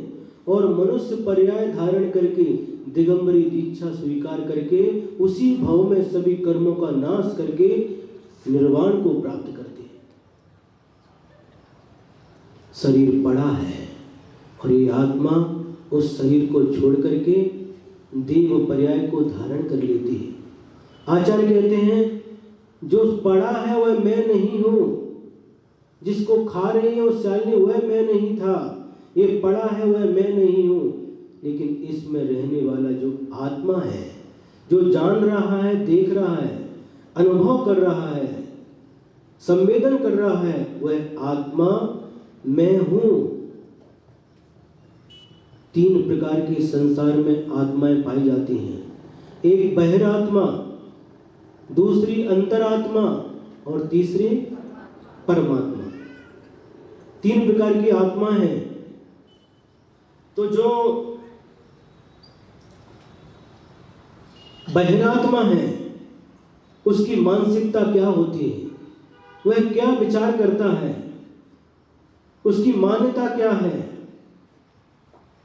और मनुष्य पर्याय धारण करके दिगंबरी दीक्षा स्वीकार करके उसी भाव में सभी कर्मों का नाश करके निर्वाण को प्राप्त करते हैं। शरीर पड़ा है और ये आत्मा उस शरीर को छोड़ करके देव पर्याय को धारण कर लेती है। आचार्य कहते हैं जो पड़ा है वह मैं नहीं हूं, जिसको खा रही है उस शालिनी वह मैं नहीं था, ये पड़ा है वह मैं नहीं हूं, लेकिन इसमें रहने वाला जो आत्मा है, जो जान रहा है, देख रहा है, अनुभव कर रहा है, संवेदन कर रहा है, वह आत्मा मैं हूं। 3 प्रकार के संसार में आत्माएं पाई जाती हैं, एक बहिरात्मा, दूसरी अंतरात्मा और तीसरी परमात्मा। 3 प्रकार की आत्मा है। तो जो बहिरात्मा है उसकी मानसिकता क्या होती है, वह क्या विचार करता है, उसकी मान्यता क्या है,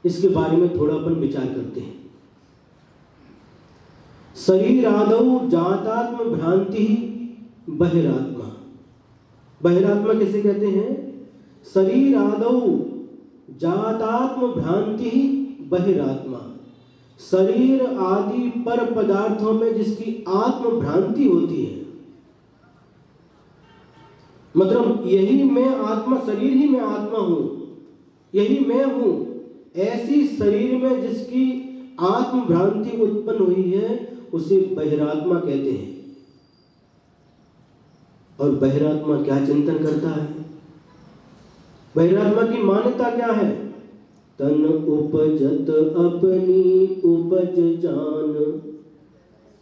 इसके बारे में थोड़ा अपन विचार करते हैं। शरीर आदौ जातात्म भ्रांति बहिरात्मा। बहिरात्मा किसे कहते हैं? शरीर आदौ जातात्म भ्रांति बहिरात्मा। शरीर आदि पर पदार्थों में जिसकी आत्म भ्रांति होती है, मतलब यही मैं आत्मा, शरीर ही मैं आत्मा हूं, यही मैं हूं, ऐसी शरीर में जिसकी आत्म भ्रांति उत्पन्न हुई है उसे बहिरात्मा कहते हैं। और बहिरात्मा क्या चिंतन करता है? बहिरात्मा की मान्यता क्या है? तन उपजत अपनी उपज जान,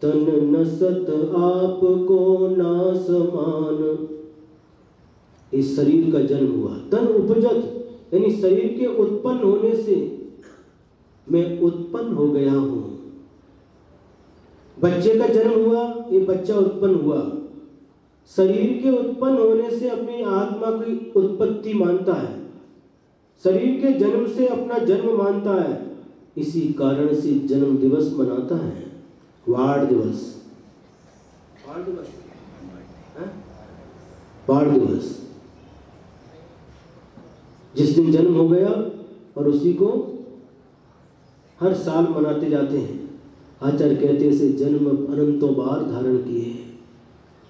तन नसत आप को नास मान। इस शरीर का जन्म हुआ, तन उपजत यानी शरीर के उत्पन्न होने से मैं उत्पन्न हो गया हूं। बच्चे का जन्म हुआ, ये बच्चा उत्पन्न हुआ, शरीर के उत्पन्न होने से अपनी आत्मा की उत्पत्ति मानता है, शरीर के जन्म से अपना जन्म मानता है, इसी कारण से जन्म दिवस मनाता है, वाड़ दिवस। वाड़ दिवस, वाड़ दिवस, जिस दिन जन्म हो गया और उसी को हर साल मनाते जाते हैं। आचार्य कहते से जन्म अनंतों बार धारण किए।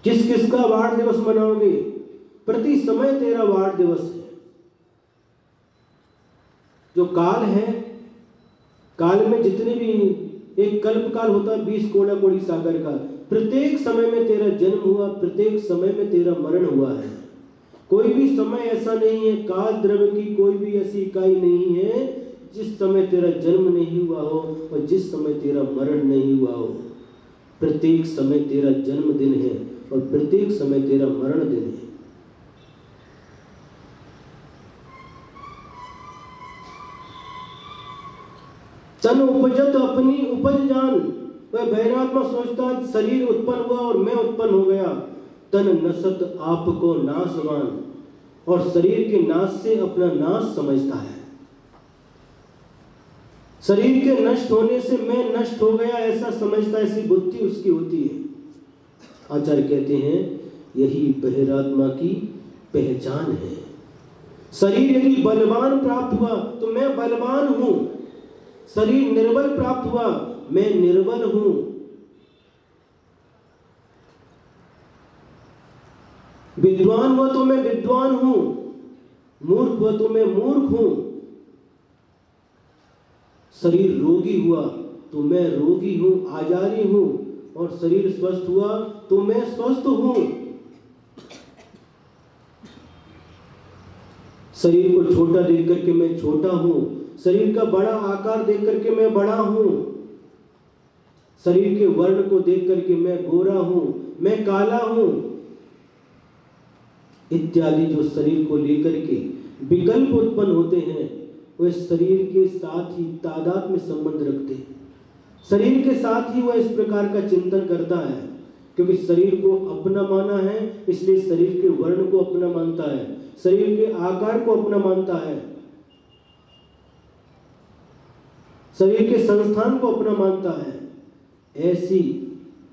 किस किस का वाड़ दिवस मनाओगे? प्रति समय तेरा वाड़ दिवस है। जो काल है, काल में जितने भी एक कल्प काल होता है 20 कोड़ा कोड़ी सागर का, प्रत्येक समय में तेरा जन्म हुआ, प्रत्येक समय में तेरा मरण हुआ है। कोई भी समय ऐसा नहीं है, काल द्रव्य की कोई भी ऐसी इकाई नहीं है जिस समय तेरा जन्म नहीं हुआ हो और जिस समय तेरा मरण नहीं हुआ हो। प्रत्येक समय तेरा जन्म दिन है और प्रत्येक समय तेरा मरण दिन है। तन उपजत अपनी उपज जान। वह बहिरात्मा सोचता शरीर उत्पन्न हुआ और मैं उत्पन्न हो गया। तन नसत आपको नाशवान, और शरीर के नाश से अपना नाश समझता है। शरीर के नष्ट होने से मैं नष्ट हो गया ऐसा समझता, ऐसी बुद्धि उसकी होती है। आचार्य कहते हैं यही बहिरात्मा की पहचान है। शरीर यदि बलवान प्राप्त हुआ तो मैं बलवान हूं, शरीर निर्बल प्राप्त हुआ मैं निर्बल हूं। विद्वान हुआ तो मैं विद्वान हूं, मूर्ख हुआ तो मैं मूर्ख हूं। शरीर रोगी हुआ तो मैं रोगी हूं, आजारी हूं, और शरीर स्वस्थ हुआ तो मैं स्वस्थ हूं। शरीर को छोटा देख करके मैं छोटा हूं, शरीर का बड़ा आकार देख करके मैं बड़ा हूं, शरीर के वर्ण को देख करके मैं गोरा हूं, मैं काला हूं, इत्यादि जो शरीर को लेकर के विकल्प उत्पन्न होते हैं वह शरीर के साथ ही तादाद में संबंध रखते हैं। शरीर के साथ ही वह इस प्रकार का चिंतन करता है, क्योंकि शरीर को अपना माना है इसलिए शरीर के वर्ण को अपना मानता है, शरीर के आकार को अपना मानता है। शरीर के संस्थान को अपना मानता है, ऐसी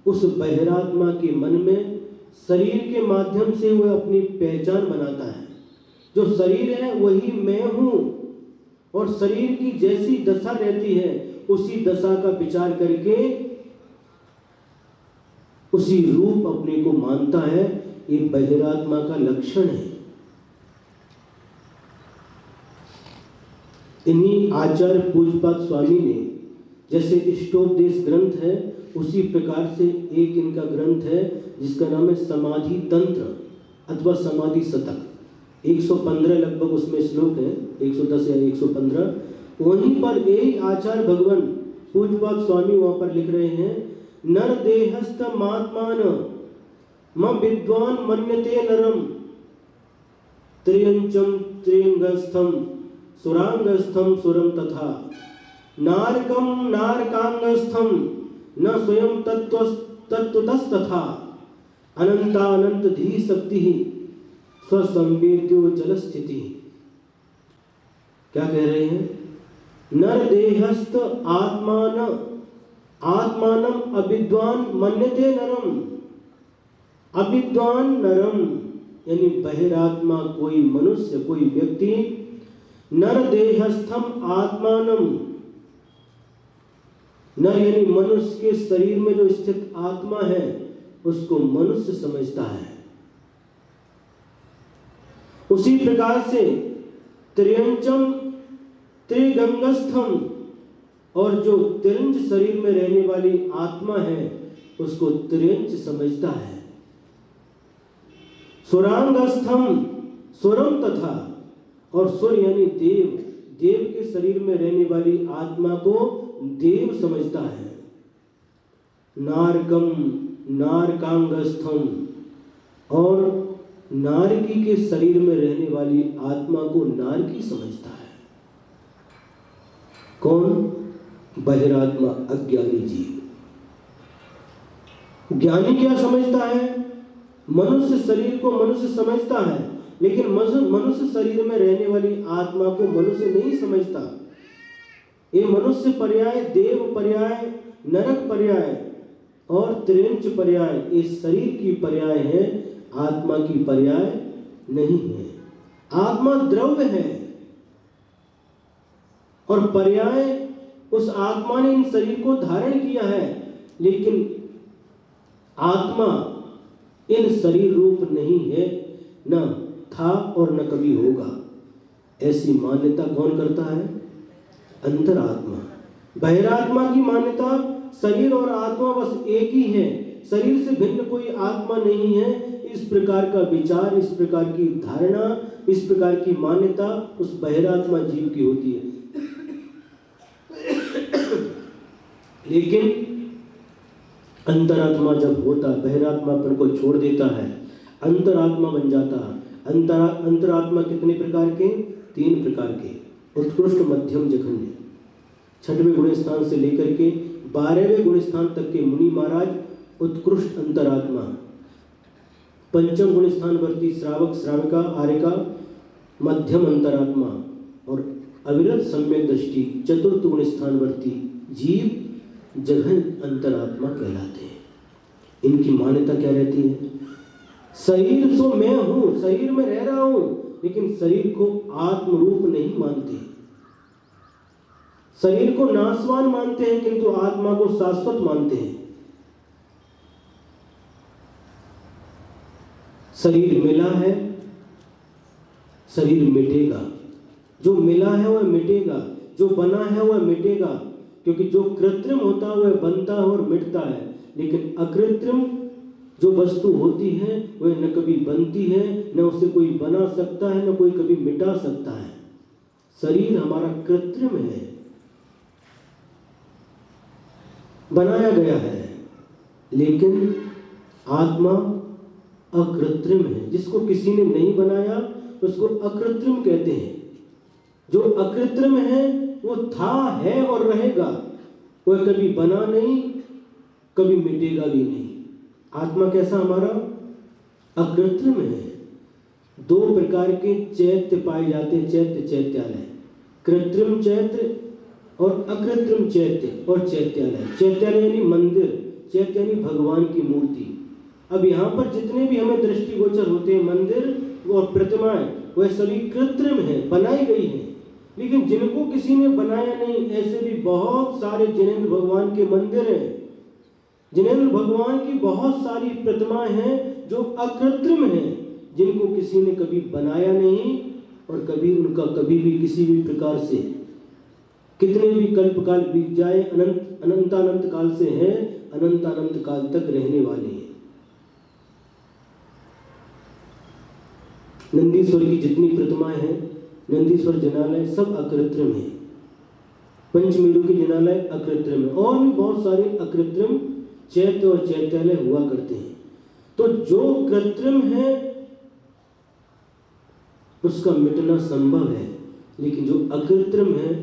उस बहिरात्मा के मन में शरीर के माध्यम से वह अपनी पहचान बनाता है। जो शरीर है वही मैं हूँ, और शरीर की जैसी दशा रहती है उसी दशा का विचार करके उसी रूप अपने को मानता है। ये बहिरात्मा का लक्षण है। इन्हीं आचार्य पूज्यपाद स्वामी ने जैसे इष्टोपदेश ग्रंथ है, उसी प्रकार से एक इनका ग्रंथ है जिसका नाम है समाधि तंत्र अथवा समाधि शतक। 115 लगभग उसमें श्लोक है, 110 या 115। वहीं पर एक आचार्य भगवान पूज्यपाद स्वामी वहां पर लिख रहे हैं, नर देहस्थमात्मान मम विद्वान मन्यते नरम त्र्यंचम त्र्यंगस्थम सुरांगस्थम सुरम तथा नारकम नारकांगस्थम न स्वयं तत्वतस्तथा अनंतानंत धी शक्ति स्वसंवेद्यो जल स्थिति। क्या कह रहे हैं? नर देहस्थ आत्मानम अविद्वान मन्यते नरम। अविद्वान नरम यानी बहिरात्मा कोई मनुष्य, कोई व्यक्ति, नर देहस्थम आत्मानम, नर यानी मनुष्य के शरीर में जो स्थित आत्मा है उसको मनुष्य समझता है। उसी प्रकार से त्र्यंचम त्रिगंगस्थम, और जो त्रिंज शरीर में रहने वाली आत्मा है उसको त्रिंज समझता है। सुरांगस्थम सुरम तथा, और सुर यानी देव, देव के शरीर में रहने वाली आत्मा को देव समझता है। नारकम नारकांगस्थम, और नारकी के शरीर में रहने वाली आत्मा को नारकी समझता है। कौन? बहिरात्मा, अज्ञानी जीव। ज्ञानी क्या समझता है? मनुष्य शरीर को मनुष्य समझता है, लेकिन मनुष्य शरीर में रहने वाली आत्मा को मनुष्य नहीं समझता। ये मनुष्य पर्याय, देव पर्याय, नरक पर्याय और त्रिंच पर्याय, ये शरीर की पर्याय है, आत्मा की पर्याय नहीं है। आत्मा द्रव्य है और पर्याय उस आत्मा ने इन शरीर को धारण किया है, लेकिन आत्मा इन शरीर रूप नहीं है, न था और न कभी होगा। ऐसी मान्यता कौन करता है? अंतरात्मा। बहिरात्मा की मान्यता शरीर और आत्मा बस एक ही है, शरीर से भिन्न कोई आत्मा नहीं है। इस प्रकार का विचार, इस प्रकार की धारणा, इस प्रकार की मान्यता उस बहिरात्मा जीव की होती है। लेकिन अंतरात्मा जब होता, बहिरात्मापन को छोड़ देता है, अंतरात्मा बन जाता है। अंतरात्मा कितने प्रकार के? 3 प्रकार के, उत्कृष्ट, मध्यम, जघन्य। 6वें गुण स्थान से लेकर के 12वें गुण स्थान तक के मुनि महाराज उत्कृष्ट अंतरात्मा। 5म गुण स्थान वर्ती श्रावक, श्राविका, आर्यका मध्यम अंतरात्मा, और अविरत सम्यक दृष्टि 4th गुण स्थान वर्ती जीव जघन अंतरात्मा कहलाते हैं। इनकी मान्यता क्या रहती है? शरीर तो मैं हूं, शरीर में रह रहा हूं, लेकिन शरीर को आत्म रूप नहीं मानते। शरीर को नाशवान मानते हैं, किंतु आत्मा को शाश्वत मानते हैं। शरीर मिला है, शरीर मिटेगा। जो मिला है वह मिटेगा, जो बना है वह मिटेगा, क्योंकि जो कृत्रिम होता है वह बनता है और मिटता है, लेकिन अकृत्रिम जो वस्तु होती है वह न कभी बनती है, न उसे कोई बना सकता है, न कोई कभी मिटा सकता है। शरीर हमारा कृत्रिम है, बनाया गया है, लेकिन आत्मा अकृत्रिम है। जिसको किसी ने नहीं बनाया उसको अकृत्रिम कहते हैं। जो अकृत्रिम है वो था, है और रहेगा, वह कभी बना नहीं, कभी मिटेगा भी नहीं। आत्मा कैसा हमारा? अकृत्रिम है। 2 प्रकार के चैत्य पाए जाते हैं, चैत्य, चैत्यालय, कृत्रिम चैत्य और अकृत्रिम चैत्य और चैत्यालय। चैत्यालय यानी मंदिर, चैत्य यानी भगवान की मूर्ति। अब यहाँ पर जितने भी हमें दृष्टिगोचर होते हैं मंदिर और प्रतिमाएं, वह सभी कृत्रिम हैं, बनाई गई हैं। लेकिन जिनको किसी ने बनाया नहीं, ऐसे भी बहुत सारे जिनेंद्र भगवान के मंदिर हैं, जिनेंद्र भगवान की बहुत सारी प्रतिमाएं हैं जो अकृत्रिम हैं, जिनको किसी ने कभी बनाया नहीं और कभी उनका कभी भी किसी भी प्रकार से, कितने भी कल्प काल बीत जाए, अनंत काल से है, अनंत काल तक रहने वाले हैं। नंदीश्वर की जितनी प्रतिमाएं हैं, नंदीश्वर जिनालय सब अकृत्रिम है। पंचमेरु की जिनालय अकृत्रिम है, और भी बहुत सारे अकृत्रिम चैत्य और चैत्यालय हुआ करते हैं। तो जो कृत्रिम है उसका मिटना संभव है, लेकिन जो अकृत्रिम है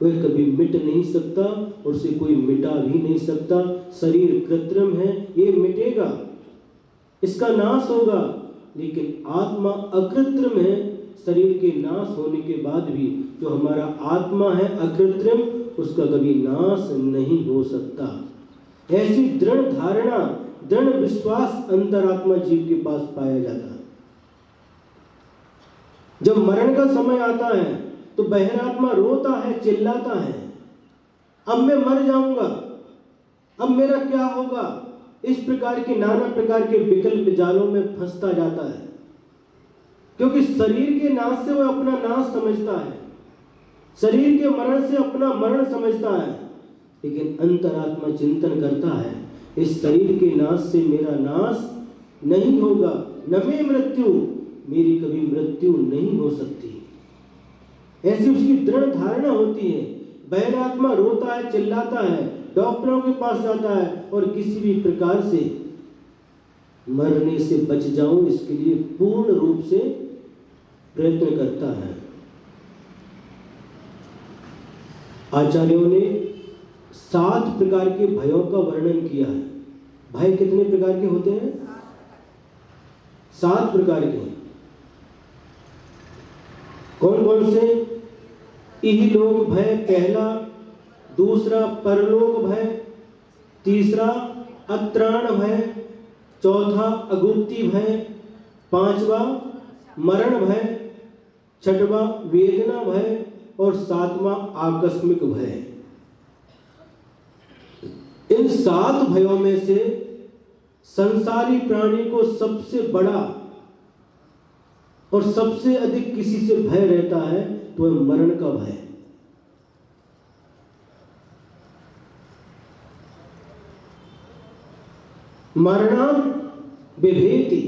वह कभी मिट नहीं सकता और उसे कोई मिटा भी नहीं सकता। शरीर कृत्रिम है, ये मिटेगा, इसका नाश होगा, लेकिन आत्मा अकृत्रिम है। शरीर के नाश होने के बाद भी जो हमारा आत्मा है अकृत्रिम, उसका कभी नाश नहीं हो सकता। ऐसी दृढ़ धारणा, दृढ़ विश्वास अंतरात्मा जीव के पास पाया जाता है। जब मरण का समय आता है तो बहिरात्मा रोता है, चिल्लाता है, अब मैं मर जाऊंगा, अब मेरा क्या होगा। इस प्रकार के नाना प्रकार के विकल्प जालों में फंसता जाता है, क्योंकि शरीर के नाश से वह अपना नाश समझता है, शरीर के मरण से अपना मरण समझता है। लेकिन अंतरात्मा चिंतन करता है, इस शरीर के नाश से मेरा नाश नहीं होगा, न मे मृत्यु, मेरी कभी मृत्यु नहीं हो सकती। ऐसी उसकी दृढ़ धारणा होती है। बहिरात्मा रोता है, चिल्लाता है, डॉक्टरों के पास जाता है और किसी भी प्रकार से मरने से बच जाऊं इसके लिए पूर्ण रूप से प्रयत्न करता है। आचार्यों ने 7 प्रकार के भयों का वर्णन किया है। भय कितने प्रकार के होते हैं? 7 प्रकार के। कौन कौन से? इहलोक भय पहला, दूसरा परलोक भय, तीसरा अत्राण भय, चौथा अगुप्ती भय, पांचवा मरण भय, छठवा वेदना भय और सातवां आकस्मिक भय। इन 7 भयों में से संसारी प्राणी को सबसे बड़ा और सबसे अधिक किसी से भय रहता है तो वह मरण का भय। मरणात् बिभेति,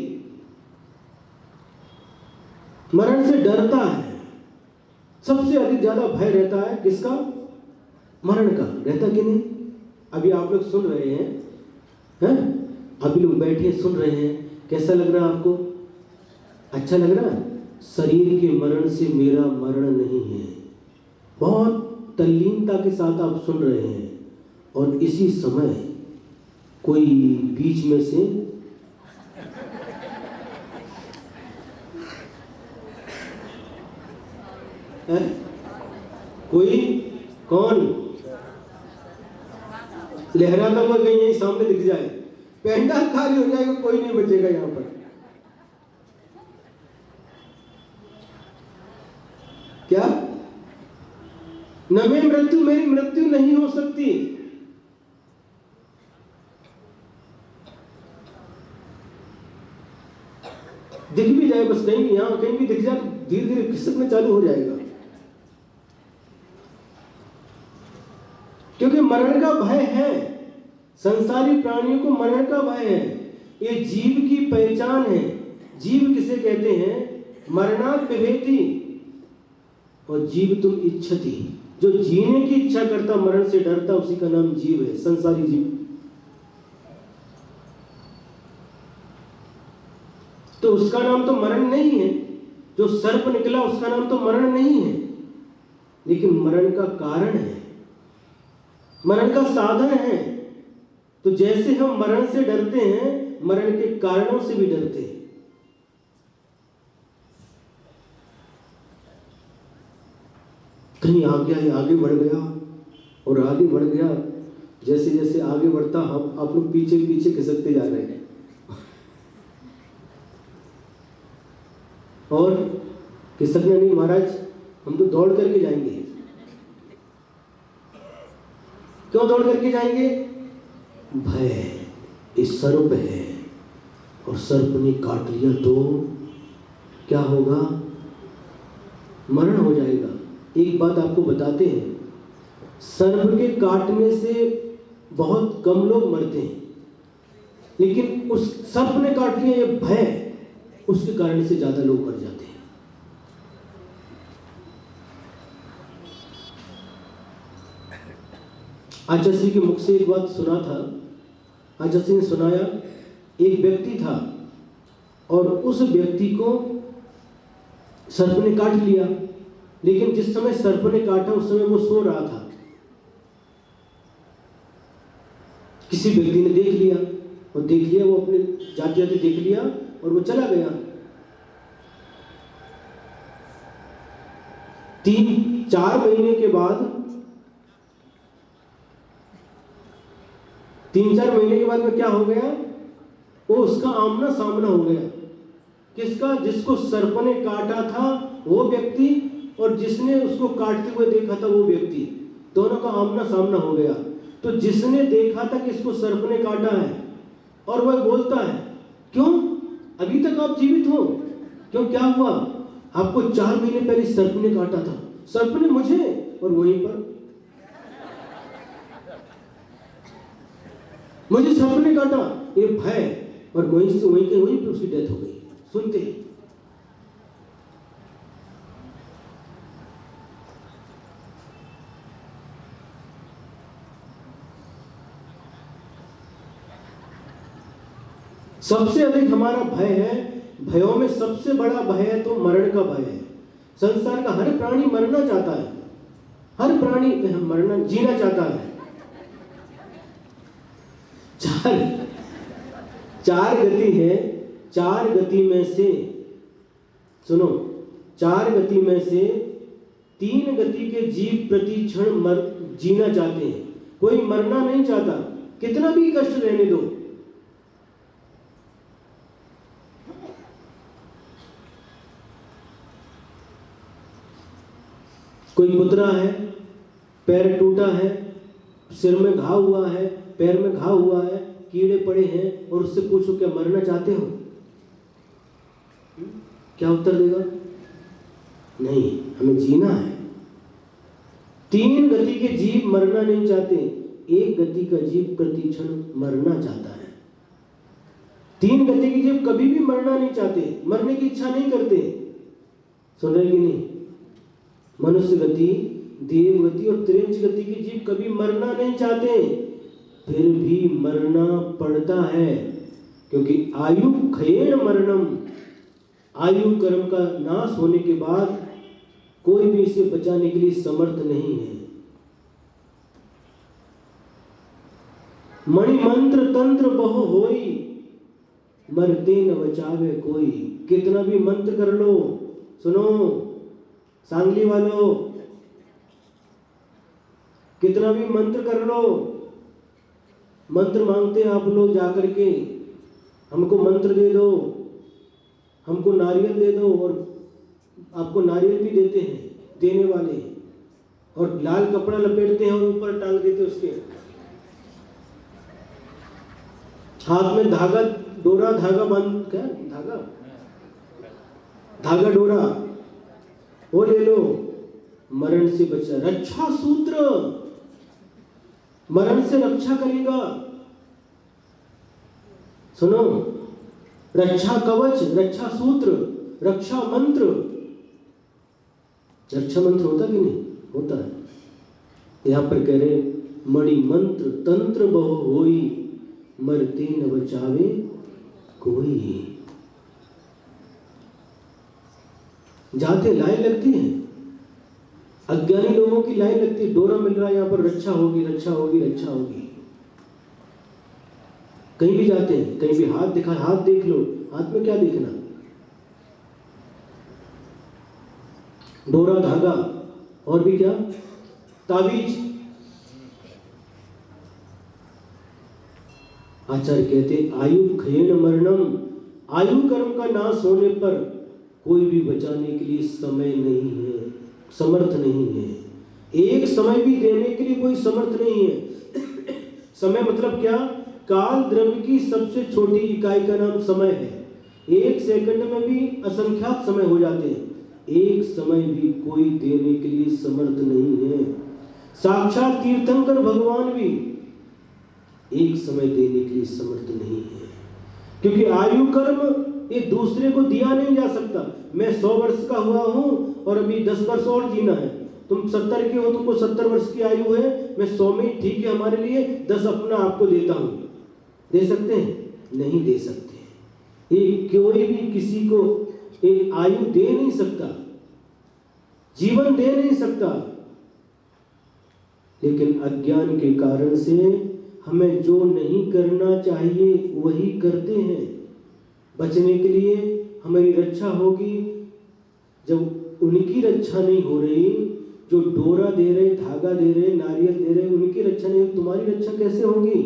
मरण से डरता है। सबसे अधिक ज्यादा भय रहता है किसका? मरण का। रहता कि नहीं? अभी आप लोग सुन रहे हैं? अभी लोग बैठे सुन रहे हैं, कैसा लग रहा है आपको? अच्छा लग रहा है? शरीर के मरण से मेरा मरण नहीं है। बहुत तल्लीनता के साथ आप सुन रहे हैं, और इसी समय कोई बीच में से कोई कौन लहराता हुआ कहीं यही सामने दिख जाए, पेंडाल खाली हो जाएगा, कोई नहीं बचेगा यहां पर। क्या? न मे मृत्यु, मेरी मृत्यु नहीं हो सकती। दिख भी जाए, बस कहीं भी, यहां कहीं भी दिख जाए तो धीरे धीरे खिसकना चालू हो जाएगा, क्योंकि मरण का भय है। संसारी प्राणियों को मरण का भय है। ये जीव की पहचान है। जीव किसे कहते हैं? मरणात् बिभेति। और जीव तुम इच्छति, जो जीने की इच्छा करता, मरण से डरता, उसी का नाम जीव है, संसारी जीव। तो उसका नाम तो मरण नहीं है। जो सर्प निकला उसका नाम तो मरण नहीं है, लेकिन मरण का कारण है, मरण का साधन है। तो जैसे हम मरण से डरते हैं, मरण के कारणों से भी डरते हैं। कहीं आ गया, आगे बढ़ गया, और आगे बढ़ गया। जैसे जैसे आगे बढ़ता हम आप लोग पीछे पीछे खिसकते जा रहे हैं। और खिसकना नहीं महाराज, हम तो दौड़ करके जाएंगे। क्यों दौड़ करके जाएंगे? भय, इस सर्प है और सर्प ने काट लिया तो क्या होगा? मरण हो जाएगा। एक बात आपको बताते हैं, सर्प के काटने से बहुत कम लोग मरते हैं, लेकिन उस सर्प ने काट लिया ये भय, उसके कारण से ज्यादा लोग मर जाते हैं। आचार्य श्री के मुख से एक बात सुना था। आचार्य श्री ने सुनाया, एक व्यक्ति था और उस व्यक्ति को सर्प ने काट लिया, लेकिन जिस समय सर्प ने काटा उस समय वो सो रहा था। किसी व्यक्ति ने देख लिया और देख लिया, वो अपने जाते जाते देख लिया और वो चला गया। 3-4 महीने के बाद 3-4 महीने के बाद में क्या हो गया? वो उसका आमना सामना हो गया। किसका? जिसको सर्प ने काटा था वो व्यक्ति और जिसने उसको काटते हुए देखा था वो व्यक्ति, दोनों का आमना सामना हो गया। तो जिसने देखा था कि इसको सर्प ने काटा है और वह बोलता है, क्यों अभी तक आप जीवित हो? क्यों, क्या हुआ? आपको 4 महीने पहले सर्प ने काटा था। सर्प ने मुझे, और वहीं पर मुझे सर्प ने काटा, ये भय, और वहीं से वहीं पे उसकी डेथ हो गई। सुनते हैं सबसे अधिक हमारा भय है, भयों में सबसे बड़ा भय है तो मरण का भय है। संसार का हर प्राणी मरना चाहता है, हर प्राणी मरना जीना चाहता है। चार गति है, 4 गति में से सुनो, 4 गति में से 3 गति के जीव प्रति क्षण जीना चाहते हैं। कोई मरना नहीं चाहता, कितना भी कष्ट रहने दो। कोई कुतरा है, पैर टूटा है, सिर में घाव हुआ है, पैर में घाव हुआ है, कीड़े पड़े हैं, और उससे पूछो क्या मरना चाहते हो? क्या उत्तर देगा? नहीं, हमें जीना है। 3 गति के जीव मरना नहीं चाहते, 1 गति का जीव प्रति क्षण मरना चाहता है। 3 गति के जीव कभी भी मरना नहीं चाहते, मरने की इच्छा नहीं करते। सुन रहे कि नहीं? मनुष्य गति, देव गति और त्रिंच गति के जीव कभी मरना नहीं चाहते, फिर भी मरना पड़ता है, क्योंकि आयु क्षयेण मरणम, आयु कर्म का नाश होने के बाद कोई भी इसे बचाने के लिए समर्थ नहीं है। मणि मंत्र तंत्र बहु होई, मरते न बचावे कोई। कितना भी मंत्र कर लो, सुनो सांगली वालों, कितना भी मंत्र कर लो, मंत्र मांगते हैं आप लोग जाकर के, हमको मंत्र दे दो, हमको नारियल दे दो, और आपको नारियल भी देते हैं देने वाले, और लाल कपड़ा लपेटते हैं और ऊपर टांग देते उसके, हाथ में धागा डोरा धागा बांध, क्या धागा डोरा, वो ले लो, मरण से बचा। रक्षा सूत्र मरण से रक्षा करेगा। सुनो, रक्षा कवच, रक्षा सूत्र, रक्षा मंत्र। रक्षा मंत्र होता कि नहीं? होता है। यहां पर कह रहे, मणि मंत्र तंत्र बहु होई, मरते न बचावे कोई। जाते लाइन लगती है, अज्ञानी लोगों की लाइन लगती है, डोरा मिल रहा है, यहाँ पर रक्षा होगी, रक्षा होगी, रक्षा होगी। कहीं भी जाते हैं, कहीं भी हाथ दिखा, हाथ देख लो, हाथ में क्या देखना? डोरा धागा, और भी क्या? ताबीज। आचार्य कहते आयु क्षयेण मरणम, आयु कर्म का नाश होने पर कोई भी बचाने के लिए समय नहीं है, समर्थ नहीं है। एक समय भी देने के लिए कोई समर्थ नहीं है। समय मतलब क्या? काल द्रव्य की सबसे छोटी इकाई का नाम समय है। एक सेकंड में भी असंख्यात समय हो जाते हैं, एक समय भी कोई देने के लिए समर्थ नहीं है। साक्षात तीर्थंकर भगवान भी एक समय देने के लिए समर्थ नहीं है, क्योंकि आयु कर्म ये दूसरे को दिया नहीं जा सकता। मैं 100 वर्ष का हुआ हूं और अभी 10 वर्ष और जीना है, तुम 70 के हो, तुमको 70 वर्ष की आयु है, मैं 100 में ठीक है हमारे लिए, 10 अपना आपको देता हूं। दे सकते हैं? नहीं दे सकते। एक कोई भी किसी को एक आयु दे नहीं सकता, जीवन दे नहीं सकता, लेकिन अज्ञान के कारण से हमें जो नहीं करना चाहिए वही करते हैं। बचने के लिए हमारी रक्षा होगी, जब उनकी रक्षा नहीं हो रही, जो डोरा दे रहे, धागा दे रहे, नारियल दे रहे, उनकी रक्षा नहीं, तुम्हारी रक्षा कैसे होगी?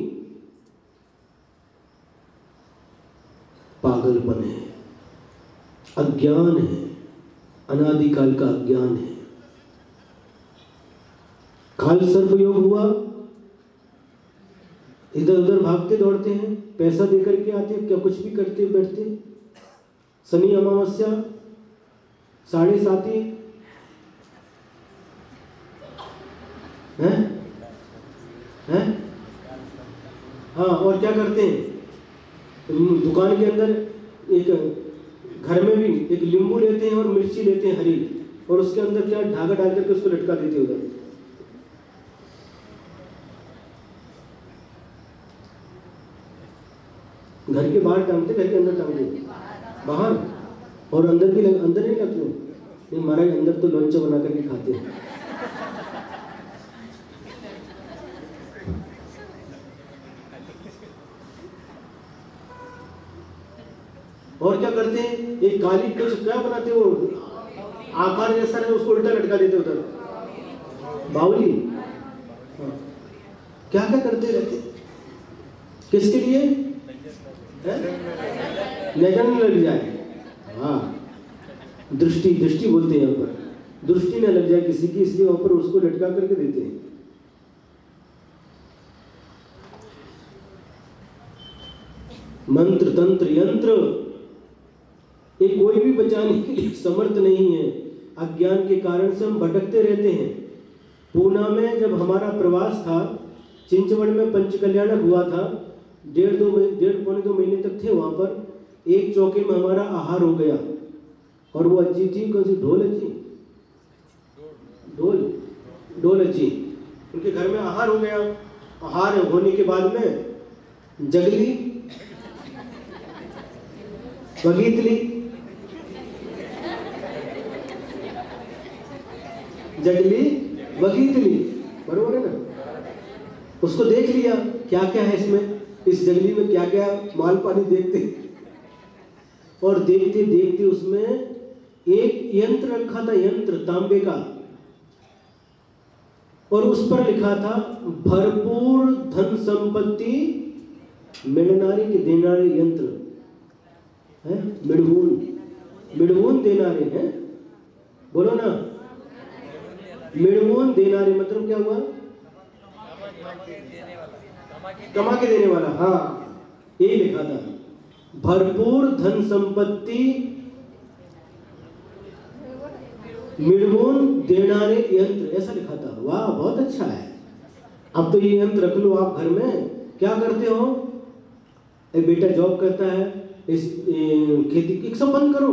पागलपन है, अज्ञान है, अनादिकाल का अज्ञान है। काल सर्प योग हुआ, इधर उधर भागते दौड़ते हैं, पैसा देकर के आते हैं, क्या कुछ भी करते बैठते। शनि अमावस्या, 7.5 हैं? हाँ, और क्या करते हैं? दुकान के अंदर एक घर में भी एक नींबू लेते हैं और मिर्ची लेते हैं हरी, और उसके अंदर क्या धागा डाल करके उसको लटका देते हैं उधर। घर के बाहर टांगते, घर के अंदर टांगते, बाहर, और अंदर भी अंदर नहीं लगते। नहीं महाराज, अंदर तो लोंचा बना करके खाते हैं। और क्या करते हैं? एक काली कुछ क्या बनाते हैं, वो आकार जैसा है, उसको उल्टा लटका देते उधर, बावली। क्या क्या करते रहते, किसके लिए? नजर न लग जाए। हाँ, दृष्टि बोलते हैं यहाँ पर, दृष्टि न लग जाए किसी की, इसलिए वहां पर उसको लटका करके देते हैं। मंत्र तंत्र यंत्र, ये कोई भी बचाने के लिए समर्थ नहीं है। अज्ञान के कारण से हम भटकते रहते हैं। पूना में जब हमारा प्रवास था, चिंचवड़ में पंचकल्याणक हुआ था, 1.5-2 महीने तक थे वहां पर। एक चौके में हमारा आहार हो गया, और वो अज्जी थी, कौन सी? ढोल अज्जी, ढोल अज्जी, उनके घर में आहार हो गया। आहार होने के बाद में जगली, बगीतली, जगली बगीतली, बरोबर है ना? उसको देख लिया क्या क्या है इसमें, इस जगली में क्या क्या माल पानी देखते, और देखते देखते उसमें एक यंत्र रखा था, यंत्र तांबे का, और उस पर लिखा था भरपूर धन संपत्ति मिलनारे के देनारे यंत्र है। मिड़वून देनारे हैं, बोलो ना। मिड़वून देनारे मतलब क्या हुआ? कमा के देने वाला। हाँ, यही लिखा था, भरपूर धन संपत्ति मिड़वून देनारे यंत्र, ऐसा लिखा था। वाह, बहुत अच्छा है। अब तो ये यंत्र रख लो आप घर में। क्या करते हो? एक बेटा जॉब करता है, इस खेती की सब बंद करो,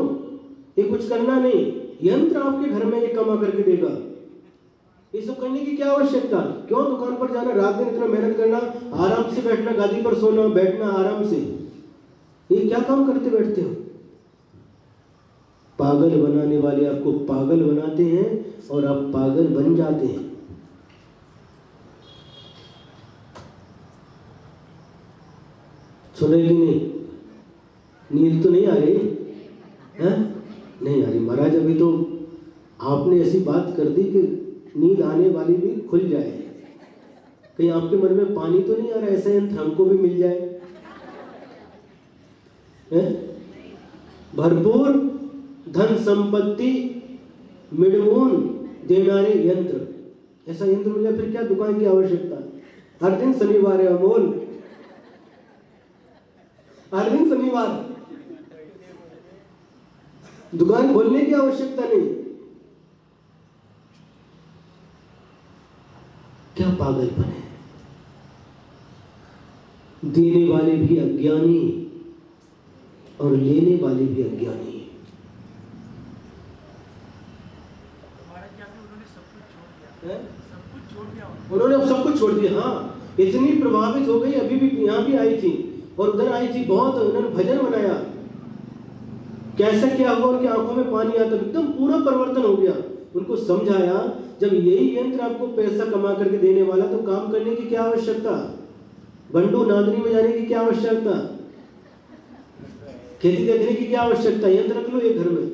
ये कुछ करना नहीं, यंत्र आपके घर में ये कमा करके देगा। ये सब करने की क्या आवश्यकता? क्यों दुकान पर जाना, रात दिन इतना मेहनत करना, आराम से बैठना, गादी पर सोना, बैठना आराम से, ये क्या काम करते बैठते हो? पागल बनाने वाले आपको पागल बनाते हैं और आप पागल बन जाते हैं। सुने कि नहीं? नींद तो नहीं आ रही है? नहीं आ रही महाराज। अभी तो आपने ऐसी बात कर दी कि नींद आने वाली भी खुल जाए। कहीं आपके मन में पानी तो नहीं आ रहा, ऐसा यंत्र हमको भी मिल जाए। है? भरपूर धन संपत्ति मिड़वून देनारे यंत्र, ऐसा यंत्र मिल जाए फिर क्या दुकान की आवश्यकता? हर दिन शनिवार है अमोल, हर दिन शनिवार, दुकान खोलने की आवश्यकता नहीं। क्या पागलपन है। देने वाले भी अज्ञानी और लेने वाले भी अज्ञानी। उन्होंने अब सब कुछ छोड़ दिया। हाँ, इतनी प्रभावित हो गई, अभी भी यहाँ भी आई थी और उधर आई थी, बहुत उन्होंने भजन बनाया। कैसे क्या हुआ, उनकी आंखों में पानी आता, एकदम पूरा परिवर्तन हो गया। उनको समझाया जब यही यंत्र आपको पैसा कमा करके देने वाला, तो काम करने की क्या आवश्यकता? बंडू नादनी में जाने की क्या आवश्यकता? खेती देखने की क्या आवश्यकता? यंत्र रख लो एक घर में।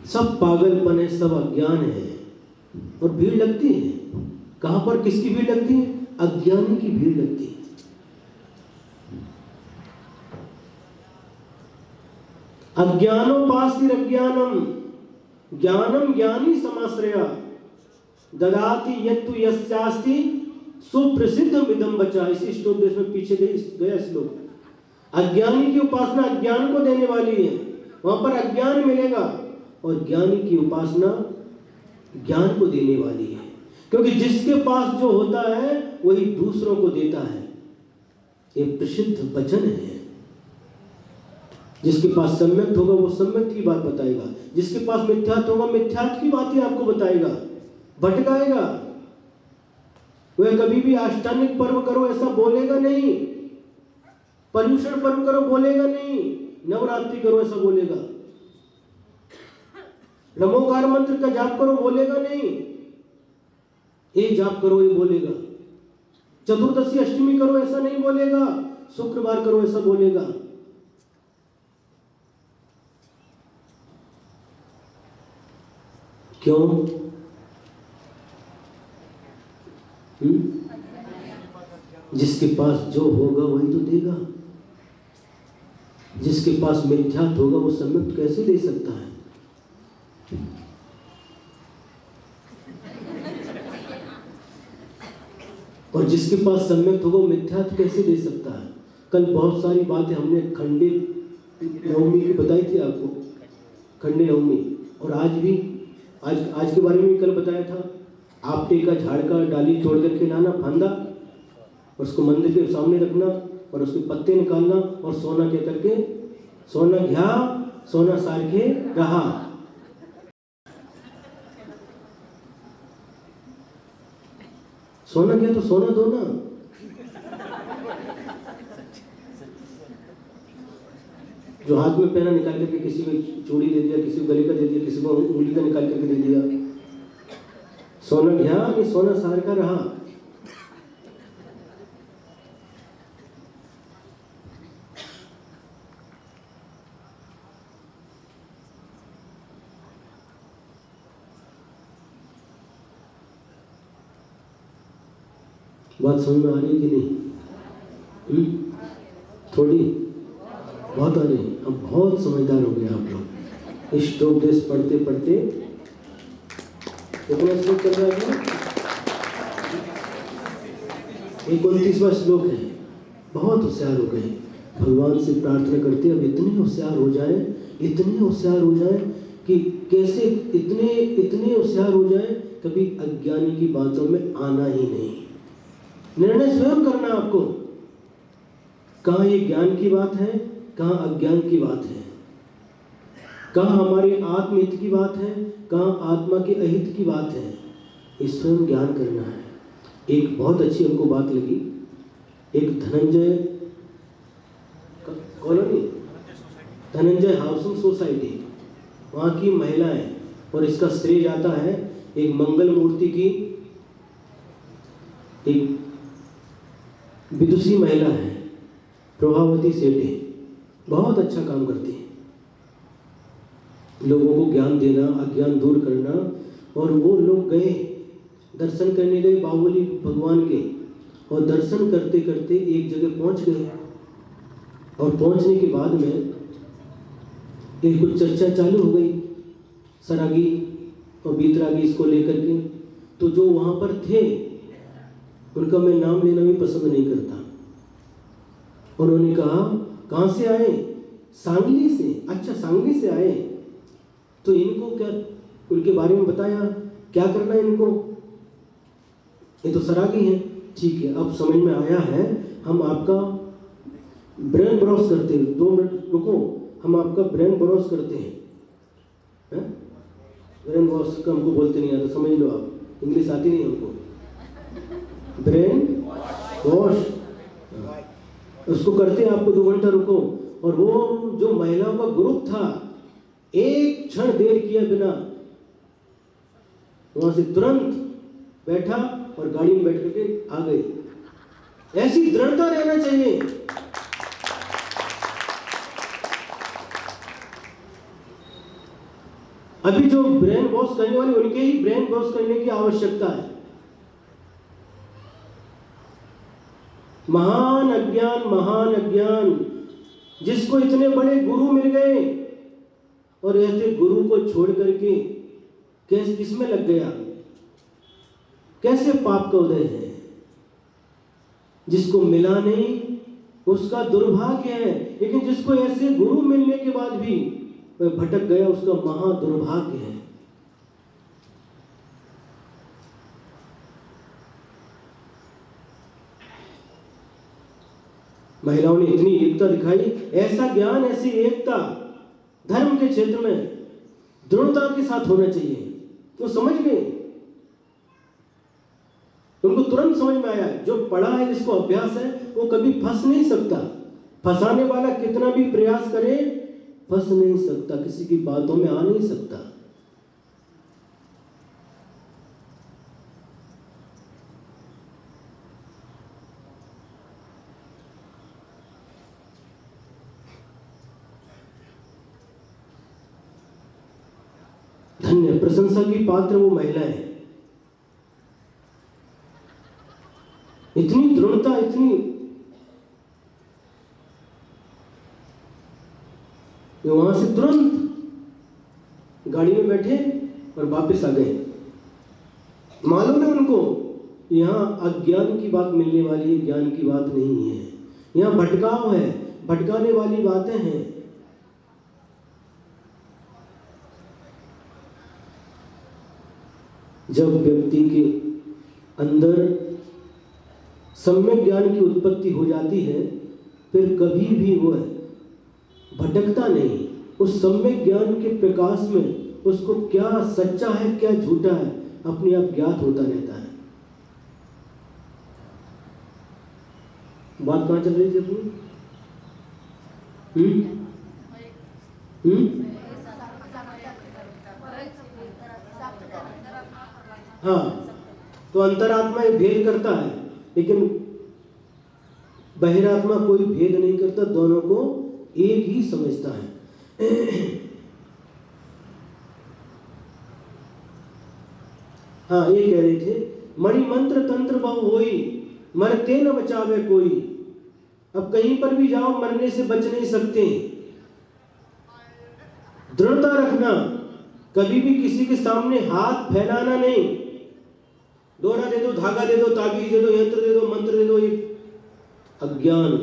सब पागलपन है, सब अज्ञान है और भीड़ लगती है। कहां पर किसकी भीड़ लगती है? अज्ञानी की भीड़ लगती है। अज्ञानोपास्तिरज्ञानम ज्ञानम ज्ञानी समाश्रया ददाति यत्तु यस्यास्ति सुप्रसिद्धम इदं वचा। इसी श्लोक देश में पीछे गया श्लोक। अज्ञानी की उपासना अज्ञान को देने वाली है, वहां पर अज्ञान मिलेगा, और ज्ञानी की उपासना ज्ञान को देने वाली है, क्योंकि जिसके पास जो होता है वही दूसरों को देता है। ये प्रसिद्ध वचन है। जिसके पास सम्यक होगा वो सम्यक की बात बताएगा, जिसके पास मिथ्यात्व होगा मिथ्यात्व की बातें आपको बताएगा, भटकाएगा। वह कभी भी अष्टांगिक पर्व करो ऐसा बोलेगा नहीं, पर्युषण पर्व करो बोलेगा नहीं, नवरात्रि करो ऐसा बोलेगा, नमोकार मंत्र का जाप करो बोलेगा नहीं, ये जाप करो ये बोलेगा। चतुर्दशी अष्टमी करो ऐसा नहीं बोलेगा, शुक्रवार करो ऐसा बोलेगा। क्यों? जिसके पास जो होगा वही तो देगा। जिसके पास मिथ्यात्व होगा वो सम्यक कैसे दे सकता है? और जिसके पास सम्यक होगा वो मिथ्यात्व कैसे दे सकता है? कल बहुत सारी बातें हमने खंडित नवमी की बताई थी आपको, खंडे नवमी, और आज भी आज के बारे में कल बताया था। आपटे का झाड़ का डाली तोड़ करके लाना, फांदा, और उसको मंदिर के सामने रखना और उसके पत्ते निकालना और सोना कह करके, सोना घ्या सोना सारखे रहा। सोना क्या तो सोना दो ना। जो हाथ में पहना निकाल करके किसी को चूड़ी दे दिया, किसी को गले का दे दिया, किसी को उंगली का निकाल करके दे दिया। सोना घ्या कि सोना सार का रहा। बात समझ में आ रही कि नहीं? थोड़ी बहुत आ रही। अब बहुत समझदार हो गए आप लोग। इष्टोपदेश पढ़ते पढ़ते कितना श्लोक चल रहा है? 29वां श्लोक है। बहुत होशियार हो गए। भगवान से प्रार्थना करते अब इतने होशियार हो जाए, इतने होशियार हो जाए कि कैसे इतने होशियार हो जाए कभी अज्ञानी की बातों में आना ही नहीं। निर्णय स्वयं करना आपको, कहाँ ये ज्ञान की बात है, कहाँ अज्ञान की बात है, कहाँ हमारे आत्महित की बात है, कहाँ आत्मा के अहित की बात है। इस स्वयं ज्ञान करना है। एक बहुत अच्छी हमको बात लगी। एक Dhananjay colony, Dhananjay housing society, वहाँ की महिलाएं, और इसका श्रेय जाता है एक मंगल मूर्ति की, एक विदुषी महिला है प्रभावती सेठी, बहुत अच्छा काम करती है, लोगों को ज्ञान देना, अज्ञान दूर करना। और वो लोग गए, दर्शन करने गए बाहुबली भगवान के, और दर्शन करते करते एक जगह पहुंच गए। और पहुंचने के बाद में एक कुछ चर्चा चालू हो गई सरागी और बीतरागी इसको लेकर के। तो जो वहां पर थे उनका मैं नाम लेना भी पसंद नहीं करता। उन्होंने कहा, कहाँ से आए? सांगली से। अच्छा, सांगली से आए, तो इनको क्या, उनके बारे में बताया, क्या करना है इनको? ये तो सरागी है। ठीक है, अब समझ में आया है, हम आपका ब्रेन ब्रॉस करते हैं। 2 मिनट रुको, हम आपका ब्रेन ब्रॉस करते हैं। ब्रेन वॉश का हमको बोलते नहीं आता, समझ लो आप, इंग्लिश आती नहीं हमको। ब्रेन वॉश उसको करते हैं आपको। 2 घंटा रुको। और वो जो महिलाओं का ग्रुप था, एक क्षण देर किया बिना वहां से तुरंत बैठा और गाड़ी में बैठ करके आ गए। ऐसी दृढ़ता रहना चाहिए। अभी जो ब्रेन वॉश करने वाले, उनके ही ब्रेन वॉश करने की आवश्यकता है। महान अज्ञान, जिसको इतने बड़े गुरु मिल गए और ऐसे गुरु को छोड़ करके कैसे किसमें लग गया? कैसे पाप का उदय है? जिसको मिला नहीं उसका दुर्भाग्य है, लेकिन जिसको ऐसे गुरु मिलने के बाद भी वह भटक गया, उसका महा दुर्भाग्य है। महिलाओं ने इतनी एकता दिखाई। ऐसा ज्ञान, ऐसी एकता धर्म के क्षेत्र में दृढ़ता के साथ होना चाहिए। वो समझ गए, उनको तुरंत समझ में आया। जो पढ़ा है, जिसको अभ्यास है, वो कभी फंस नहीं सकता। फंसाने वाला कितना भी प्रयास करे, फंस नहीं सकता, किसी की बातों में आ नहीं सकता। धन्य, प्रशंसा की पात्र वो महिला है। इतनी दृढ़ता, इतनी, वहां से तुरंत गाड़ी में बैठे और वापस आ गए। मालूम है उनको, यहां अज्ञान की बात मिलने वाली है, ज्ञान की बात नहीं है। यहां भटकाव है, भटकाने वाली बातें हैं। जब व्यक्ति के अंदर सम्यक ज्ञान की उत्पत्ति हो जाती है, फिर कभी भी वह भटकता नहीं। उस सम्यक ज्ञान के प्रकाश में उसको क्या सच्चा है, क्या झूठा है, अपने आप ज्ञात होता रहता है। बात कहां चल रही थी अपनी? हाँ, तो अंतरात्मा एक भेद करता है, लेकिन बहिरात्मा कोई भेद नहीं करता, दोनों को एक ही समझता है। हाँ, ये कह रहे थे, मणि मंत्र तंत्र बहु होई, मरते न बचावे कोई। अब कहीं पर भी जाओ, मरने से बच नहीं सकते। दृढ़ता रखना, कभी भी किसी के सामने हाथ फैलाना नहीं। डोरा दे दो, धागा दे दो, ताबीज दे दो, यंत्र दे दो, मंत्र दे दो, ये अज्ञान,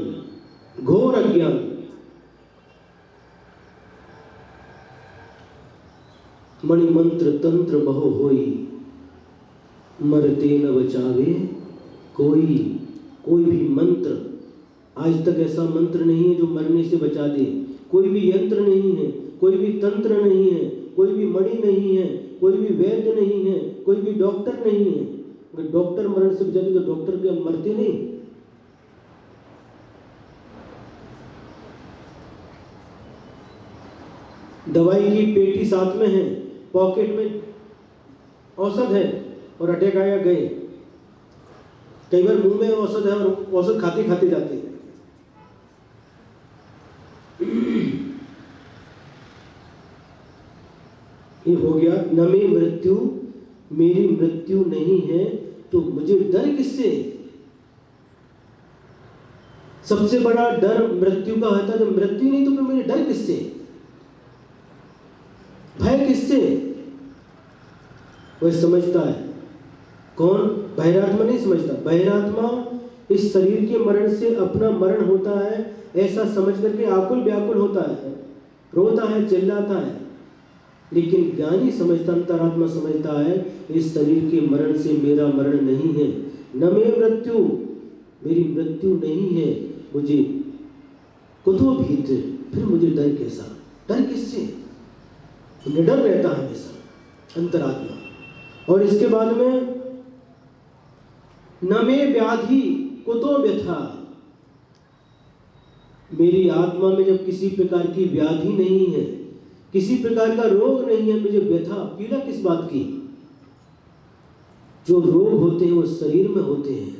घोर अज्ञान। मणि मंत्र तंत्र बहु होई, मरते न बचावे कोई। कोई भी मंत्र, आज तक ऐसा मंत्र नहीं है जो मरने से बचा दे। कोई भी यंत्र नहीं है, कोई भी तंत्र नहीं है, कोई भी मणि नहीं है, कोई भी वैद्य नहीं है, कोई भी डॉक्टर नहीं है। अगर डॉक्टर मरण से बचाते तो डॉक्टर क्या मरते नहीं? दवाई की पेटी साथ में है, पॉकेट में औषध है और अटैक आया, गए। कई बार मुंह में औषध है और औषध खाते खाते जाते हैं। ये हो गया, न में मृत्यु, मेरी मृत्यु नहीं है तो मुझे डर किससे? सबसे बड़ा डर मृत्यु का होता है। जब मृत्यु नहीं तो फिर मुझे डर किससे, भय किससे? वह समझता है। कौन? बहिरात्मा नहीं समझता। बहिरात्मा इस शरीर के मरण से अपना मरण होता है ऐसा समझ करके आकुल व्याकुल होता है, रोता है, चिल्लाता है। लेकिन ज्ञानी समझता, अंतरात्मा समझता है इस शरीर के मरण से मेरा मरण नहीं है। न मे मृत्यु, मेरी मृत्यु नहीं है। मुझे कुतो भीत, फिर मुझे डर कैसा? डर किससे? निडर रहता है हमेशा अंतरात्मा। और इसके बाद में न मे व्याधि कुतो व्यथा, मेरी आत्मा में जब किसी प्रकार की व्याधि नहीं है, किसी प्रकार का रोग नहीं है, मुझे व्यथा पीड़ा किस बात की? जो रोग होते हैं वो शरीर में होते हैं।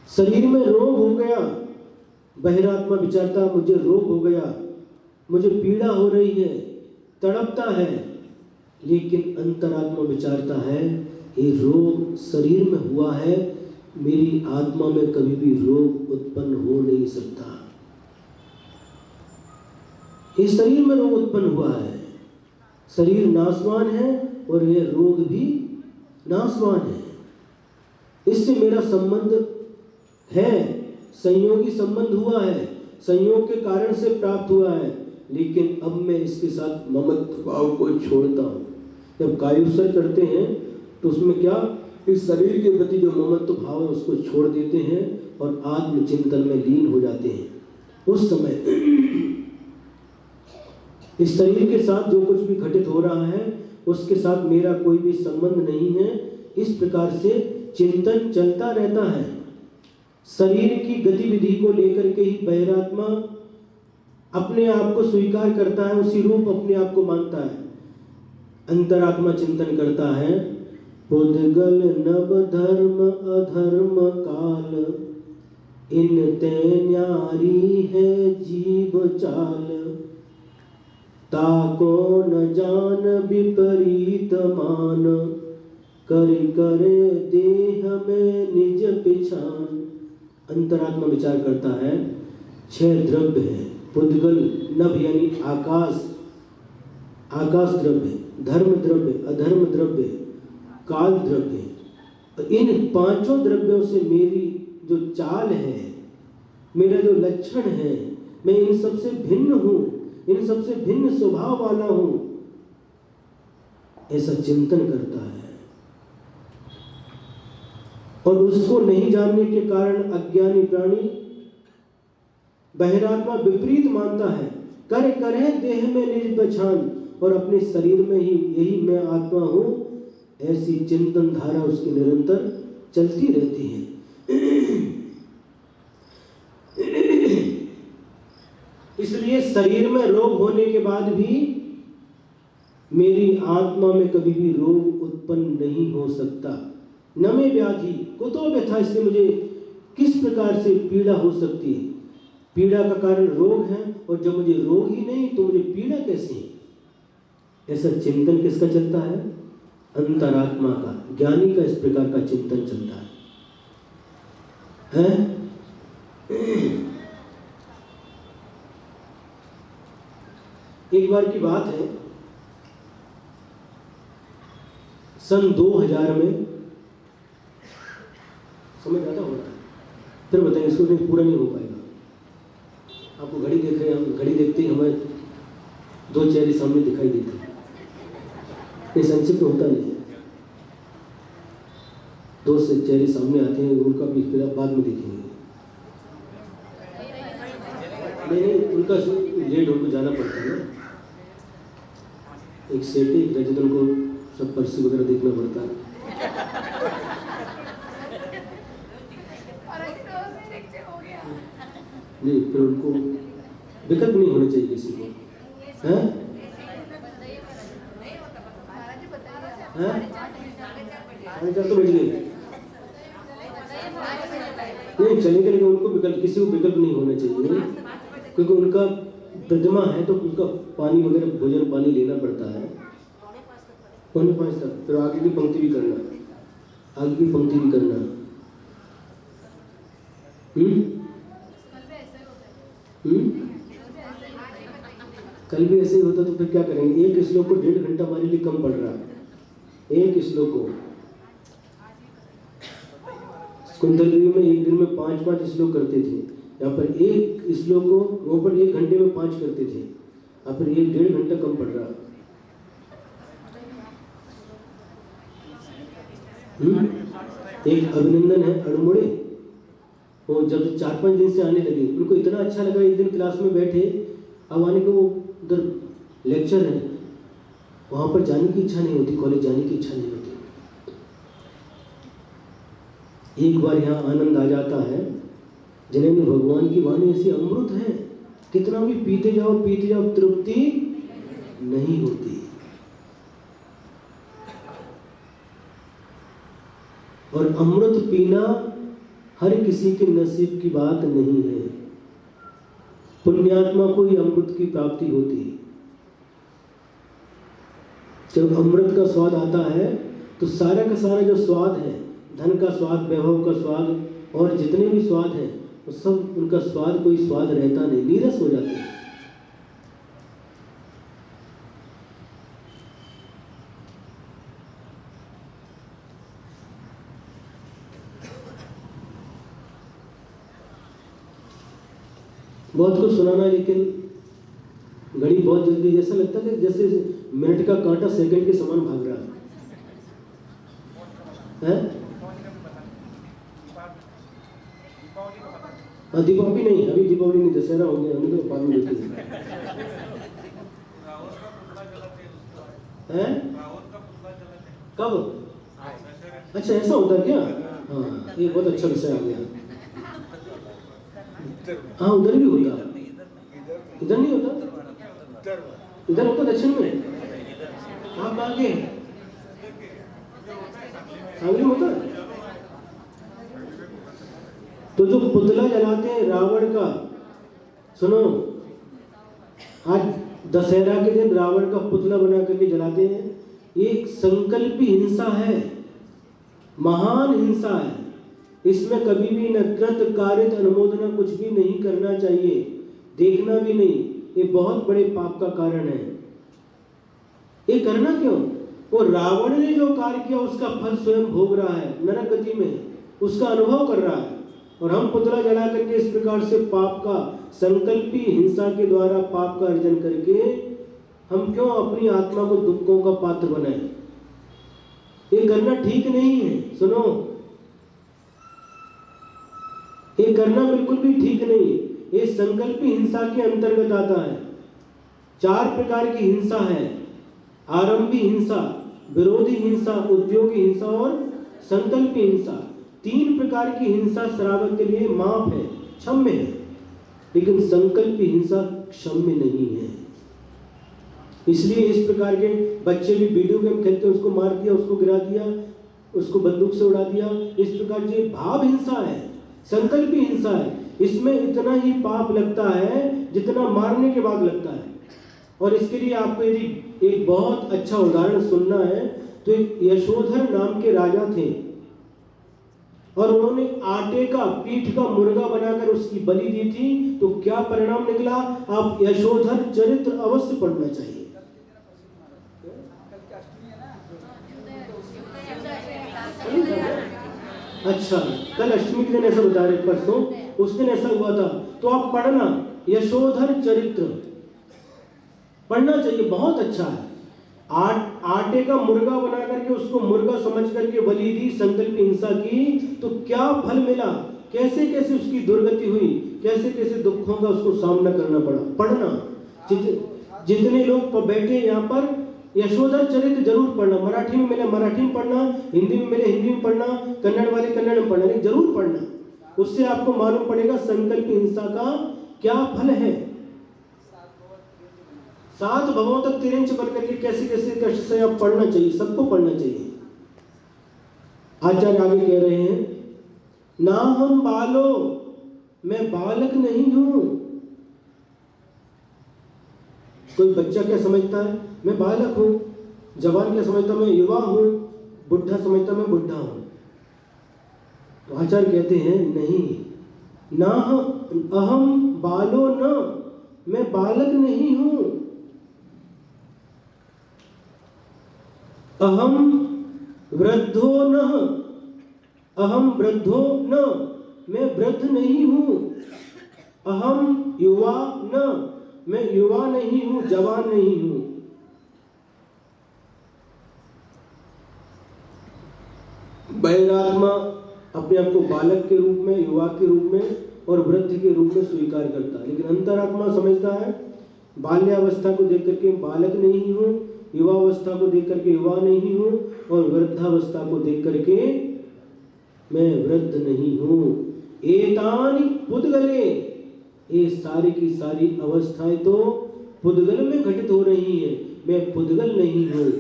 शरीर में रोग हो गया, बहिरात्मा विचारता मुझे रोग हो गया, मुझे पीड़ा हो रही है, तड़पता है। लेकिन अंतरात्मा विचारता है ये रोग शरीर में हुआ है, मेरी आत्मा में कभी भी रोग उत्पन्न हो नहीं सकता। इस शरीर में रोग उत्पन्न हुआ है, शरीर नाशवान है और यह रोग भी नाशवान है। इससे मेरा संबंध है, संयोगी संबंध हुआ है, संयोग के कारण से प्राप्त हुआ है। लेकिन अब मैं इसके साथ ममत्व भाव को छोड़ता हूँ। जब कायुत्सर्ग करते हैं तो उसमें क्या, इस शरीर के प्रति जो ममत्व भाव है उसको छोड़ देते हैं और आत्मचिंतन में लीन हो जाते हैं। उस समय इस शरीर के साथ जो कुछ भी घटित हो रहा है उसके साथ मेरा कोई भी संबंध नहीं है। इस प्रकार से चिंतन चलता रहता है। शरीर की गतिविधि को लेकर के ही बहिरात्मा अपने आप को स्वीकार करता है, उसी रूप अपने आप को मानता है। अंतरात्मा चिंतन करता है, पुद्गल नव धर्म अधर्म काल, इन ते न्यारी है जीव चाल, ताको न जान विपरीत मान, कर करे देह में निज पिछान। अंतरात्मा विचार करता है 6 द्रव्य है, पुद्गल नभ यानी आकाश, आकाश द्रव्य, धर्म द्रव्य, अधर्म द्रव्य, काल द्रव्य। इन 5 द्रव्यों से मेरी जो चाल है, मेरा जो लक्षण है, मैं इन सबसे भिन्न हूं, इन सबसे भिन्न स्वभाव वाला हूं, ऐसा चिंतन करता है। और उसको नहीं जानने के कारण अज्ञानी प्राणी बहिरात्मा विपरीत मानता है, कर करे देह में निज पहचान, और अपने शरीर में ही यही मैं आत्मा हूं, ऐसी चिंतन धारा उसकी निरंतर चलती रहती है। इसलिए शरीर में रोग होने के बाद भी मेरी आत्मा में कभी भी रोग उत्पन्न नहीं हो सकता। न मे व्याधि कुतो व्यथा, इसलिए मुझे किस प्रकार से पीड़ा हो सकती है? पीड़ा का कारण रोग है, और जब मुझे रोग ही नहीं तो मुझे पीड़ा कैसे? ऐसा चिंतन किसका चलता है? अंतरात्मा का, ज्ञानी का इस प्रकार का चिंतन चलता है? एक बार की बात है, सन 2000 में, समझ आता होगा, फिर बताएंगे, इसको नहीं पूरा नहीं हो पाएगा। आपको घड़ी देख रहे हैं, हम घड़ी देखते ही हमें 2 चेहरे सामने दिखाई देते हैं, ये संक्षिप्त होता नहीं है। 2 से चेहरे सामने आते हैं, उनका भी फिर बाद में देखेंगे। नहीं, उनका लेट होकर जाना पड़ता है। एक सेठ, एक रजत, उनको सब पर्ची वगैरह देखना पड़ता है। नहीं, फिर उनको विकल्प नहीं होना चाहिए किसी को, हैं? तो बज गए नहीं चलेंगे, लेकिन उनको विकल्प, किसी को विकल्प नहीं होना चाहिए, क्योंकि उनका प्रतिमा है तो उसका पानी वगैरह, भोजन पानी लेना पड़ता है। 5:45 तक, फिर आगे की पंक्ति भी करना, आगे की पंक्ति भी करना। कल भी ऐसे ही होता तो फिर क्या करेंगे? एक श्लोक को 1.5 घंटा हमारे लिए कम पड़ रहा है, एक श्लोक को। कुंतलगिरी में एक दिन में 5-5 श्लोक करते थे, यहाँ पर एक श्लोक को वहाँ पर 1 घंटे में 5 करते थे, यहाँ पर 1-1.5 घंटा कम पड़ रहा है। एक अभिनंदन है अड़मुड़े, वो जब 4-5 दिन से आने लगे, उनको इतना अच्छा लगा, एक दिन क्लास में बैठे, अब आने को वो उधर लेक्चर है, वहाँ पर जाने की इच्छा नहीं होती, कॉलेज जाने की इच्छा नहीं होती। एक बार यहाँ आनंद आ जाता है। जिन्हें भगवान की वाणी ऐसी अमृत है, कितना भी पीते जाओ तृप्ति नहीं होती। और अमृत पीना हर किसी के नसीब की बात नहीं है, पुण्यात्मा को ही अमृत की प्राप्ति होती है। जब अमृत का स्वाद आता है तो सारा का सारा जो स्वाद है, धन का स्वाद, वैभव का स्वाद और जितने भी स्वाद हैं, वो सब उनका स्वाद कोई स्वाद रहता नहीं, नीरस हो जाते हैं। बहुत कुछ सुनाना, लेकिन घड़ी बहुत जल्दी, जैसा लगता है जैसे मिनट का कांटा सेकंड के समान भाग रहा है। दीपावली नहीं, अभी दीपावली नहीं, दशहरा हो गया, हमें तो बाद में देखते हैं। कब? अच्छा ऐसा होता है क्या? हाँ, ये बहुत अच्छा विषय आ गया। हाँ उधर भी होता, इधर नहीं होता, इधर होता दक्षिण में। आप आगे सांगली में होता। तो जो पुतला जलाते हैं रावण का, सुनो, आज दशहरा के दिन रावण का पुतला बना करके जलाते हैं, एक संकल्पी हिंसा है, महान हिंसा है। इसमें कभी भी न कृत कारित अनुमोदना कुछ भी नहीं करना चाहिए, देखना भी नहीं, ये बहुत बड़े पाप का कारण है। ये करना क्यों? वो रावण ने जो कार्य किया उसका फल स्वयं भोग रहा है, नरक गति में उसका अनुभव कर रहा है, और हम पुतला जला करके इस प्रकार से पाप का, संकल्पी हिंसा के द्वारा पाप का अर्जन करके हम क्यों अपनी आत्मा को दुखों का पात्र बनाएं? ये करना ठीक नहीं है। सुनो, ये करना बिल्कुल भी ठीक नहीं। ये संकल्पी हिंसा के अंतर्गत आता है। 4 प्रकार की हिंसा है, आरंभी हिंसा, विरोधी हिंसा, उद्योगी हिंसा और संकल्पी हिंसा। 3 प्रकार की हिंसा श्रावक के लिए माफ है, क्षम्य है, लेकिन संकल्पी हिंसा क्षम्य नहीं है। इसलिए इस प्रकार के बच्चे भी वीडियो गेम खेलते हैं, उसको मार दिया, उसको गिरा दिया, उसको बंदूक से उड़ा दिया, इस प्रकार से भाव हिंसा है, संकल्पी हिंसा है। इसमें इतना ही पाप लगता है जितना मारने के बाद लगता है। और इसके लिए आपको यदि एक बहुत अच्छा उदाहरण सुनना है तो एक यशोधर नाम के राजा थे, और उन्होंने आटे का, पीठ का मुर्गा बनाकर उसकी बलि दी थी। तो क्या परिणाम निकला? आप यशोधर चरित्र अवश्य पढ़ना चाहिए। अच्छा, कल अष्टमी के दिन ऐसा बता रहे, परसों उस दिन ऐसा हुआ था, तो आप पढ़ना, यशोधर चरित्र पढ़ना चाहिए, बहुत अच्छा है। आटे का मुर्गा बना करके उसको मुर्गा समझ करके बलि दी, संकल्प हिंसा की, तो क्या फल मिला, कैसे कैसे उसकी दुर्गति हुई, कैसे कैसे दुखों का उसको सामना करना पड़ा। पढ़ना, जितने लोग बैठे यहाँ पर यशोधर चरित्र जरूर पढ़ना। मराठी में मिले मराठी में पढ़ना, हिंदी में मिले हिंदी में पढ़ना, कन्नड़ वाले कन्नड़ में पढ़ना, लेकिन जरूर पढ़ना। उससे आपको मालूम पड़ेगा संकल्प हिंसा का क्या फल है। 7 भवों तक तिरंच बन करके कैसे कैसे कष्ट से आप पढ़ना चाहिए, सबको पढ़ना चाहिए। आचार्य आगे कह रहे हैं, ना हम बालो, मैं बालक नहीं हूं। कोई बच्चा क्या समझता है? मैं बालक हूं। जवान क्या समझता? मैं युवा हूं। बुढ़ा समझता मैं बुढ़ा हूं। तो आचार्य कहते हैं नहीं, ना अहम बालो न, मैं बालक नहीं हूं। अहम वृद्धो न, अहम वृद्धो न, मैं वृद्ध नहीं हूं। अहम युवा न, मैं युवा नहीं हूं, जवान नहीं हूं। बहिरात्मा अपने आप को बालक के रूप में, युवा के रूप में और वृद्ध के रूप में स्वीकार करता है, लेकिन अंतरात्मा समझता है बाल्यावस्था को देख करके बालक नहीं हूँ, युवावस्था को देख करके युवा नहीं हूँ, और वृद्धावस्था को देख करके मैं वृद्ध नहीं हूँ। एतानि पुद्गले, ये सारी की सारी अवस्थाएं तो पुद्गल में घटित हो रही है, मैं पुद्गल नहीं हूँ।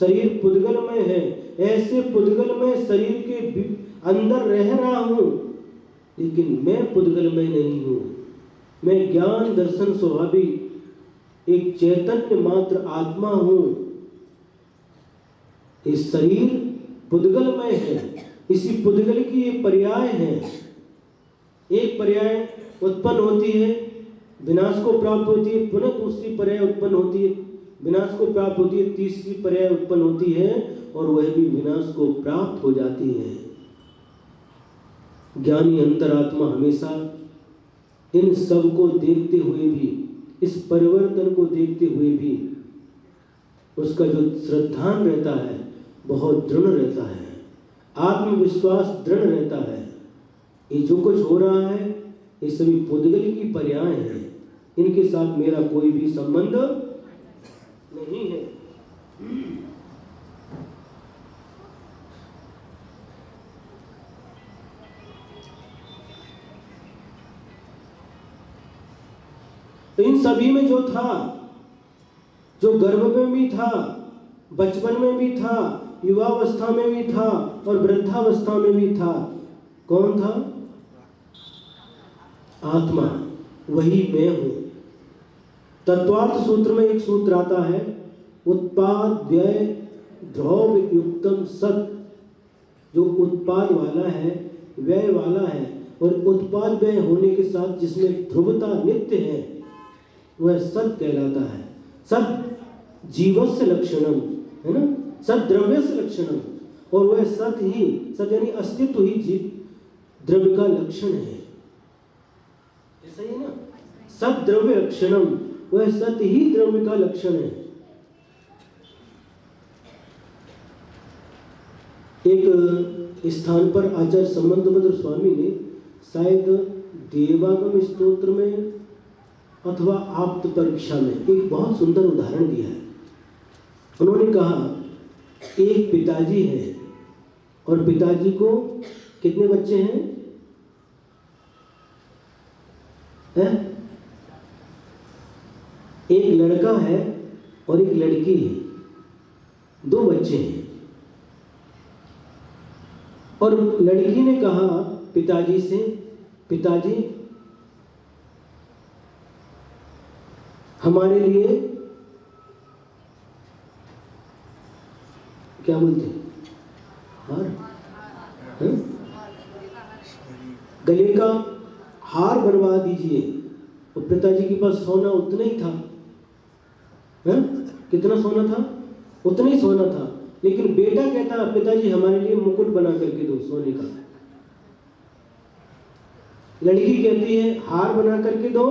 शरीर पुद्गल में है, ऐसे पुद्गल में शरीर के अंदर रह रहा हूँ, लेकिन मैं पुद्गल में नहीं हूँ। मैं ज्ञान दर्शन स्वाभाविक एक चैतन्य मात्र आत्मा हूँ। इस शरीर पुद्गल में है, इसी पुद्गल की ये पर्याय है। एक पर्याय उत्पन्न होती है, विनाश को प्राप्त होती है, पुनः दूसरी पर्याय उत्पन्न होती है, विनाश को प्राप्त होती है, तीसरी पर्याय उत्पन्न होती है और वह भी विनाश को प्राप्त हो जाती है। ज्ञानी अंतरात्मा हमेशा इन सब को देखते हुए भी, इस परिवर्तन को देखते हुए भी उसका जो श्रद्धान रहता है बहुत दृढ़ रहता है, आत्मविश्वास दृढ़ रहता है। ये जो कुछ हो रहा है ये सभी पुद्गल की पर्याय हैं, इनके साथ मेरा कोई भी संबंध नहीं है। तो इन सभी में जो था, जो गर्भ में भी था, बचपन में भी था, युवावस्था में भी था और वृद्धावस्था में भी था, कौन था? आत्मा, वही मैं हूं। तत्वार्थ सूत्र में एक सूत्र आता है, उत्पाद व्यय ध्रुव युक्तम सत। जो उत्पाद वाला है, व्यय वाला है और उत्पाद व्यय होने के साथ जिसमें ध्रुवता नित्य है, वह सत कहलाता है। सत जीवस्य लक्षणम है ना, सत द्रव्यस्य लक्षणम, और वह सत ही, सत यानी अस्तित्व ही जीव द्रव्य का लक्षण है। ऐसा ही ना, सत द्रव्य लक्षणम, वह सत ही द्रव्य का लक्षण है। एक स्थान पर आचार्य संबंधभद्र स्वामी ने शायद देवागम स्तोत्र में अथवा आप्त परीक्षा में एक बहुत सुंदर उदाहरण दिया है। उन्होंने कहा एक पिताजी है और पिताजी को कितने बच्चे हैं? एक लड़का है और एक लड़की है, दो बच्चे हैं। और लड़की ने कहा पिताजी से, पिताजी हमारे लिए क्या बोलते हैं, हार, गले का हार बनवा दीजिए। और पिताजी के पास सोना उतना ही था, है? कितना सोना था? उतना ही सोना था, लेकिन बेटा कहता पिताजी हमारे लिए मुकुट बना करके दो सोने का। लड़की कहती है हार बना करके दो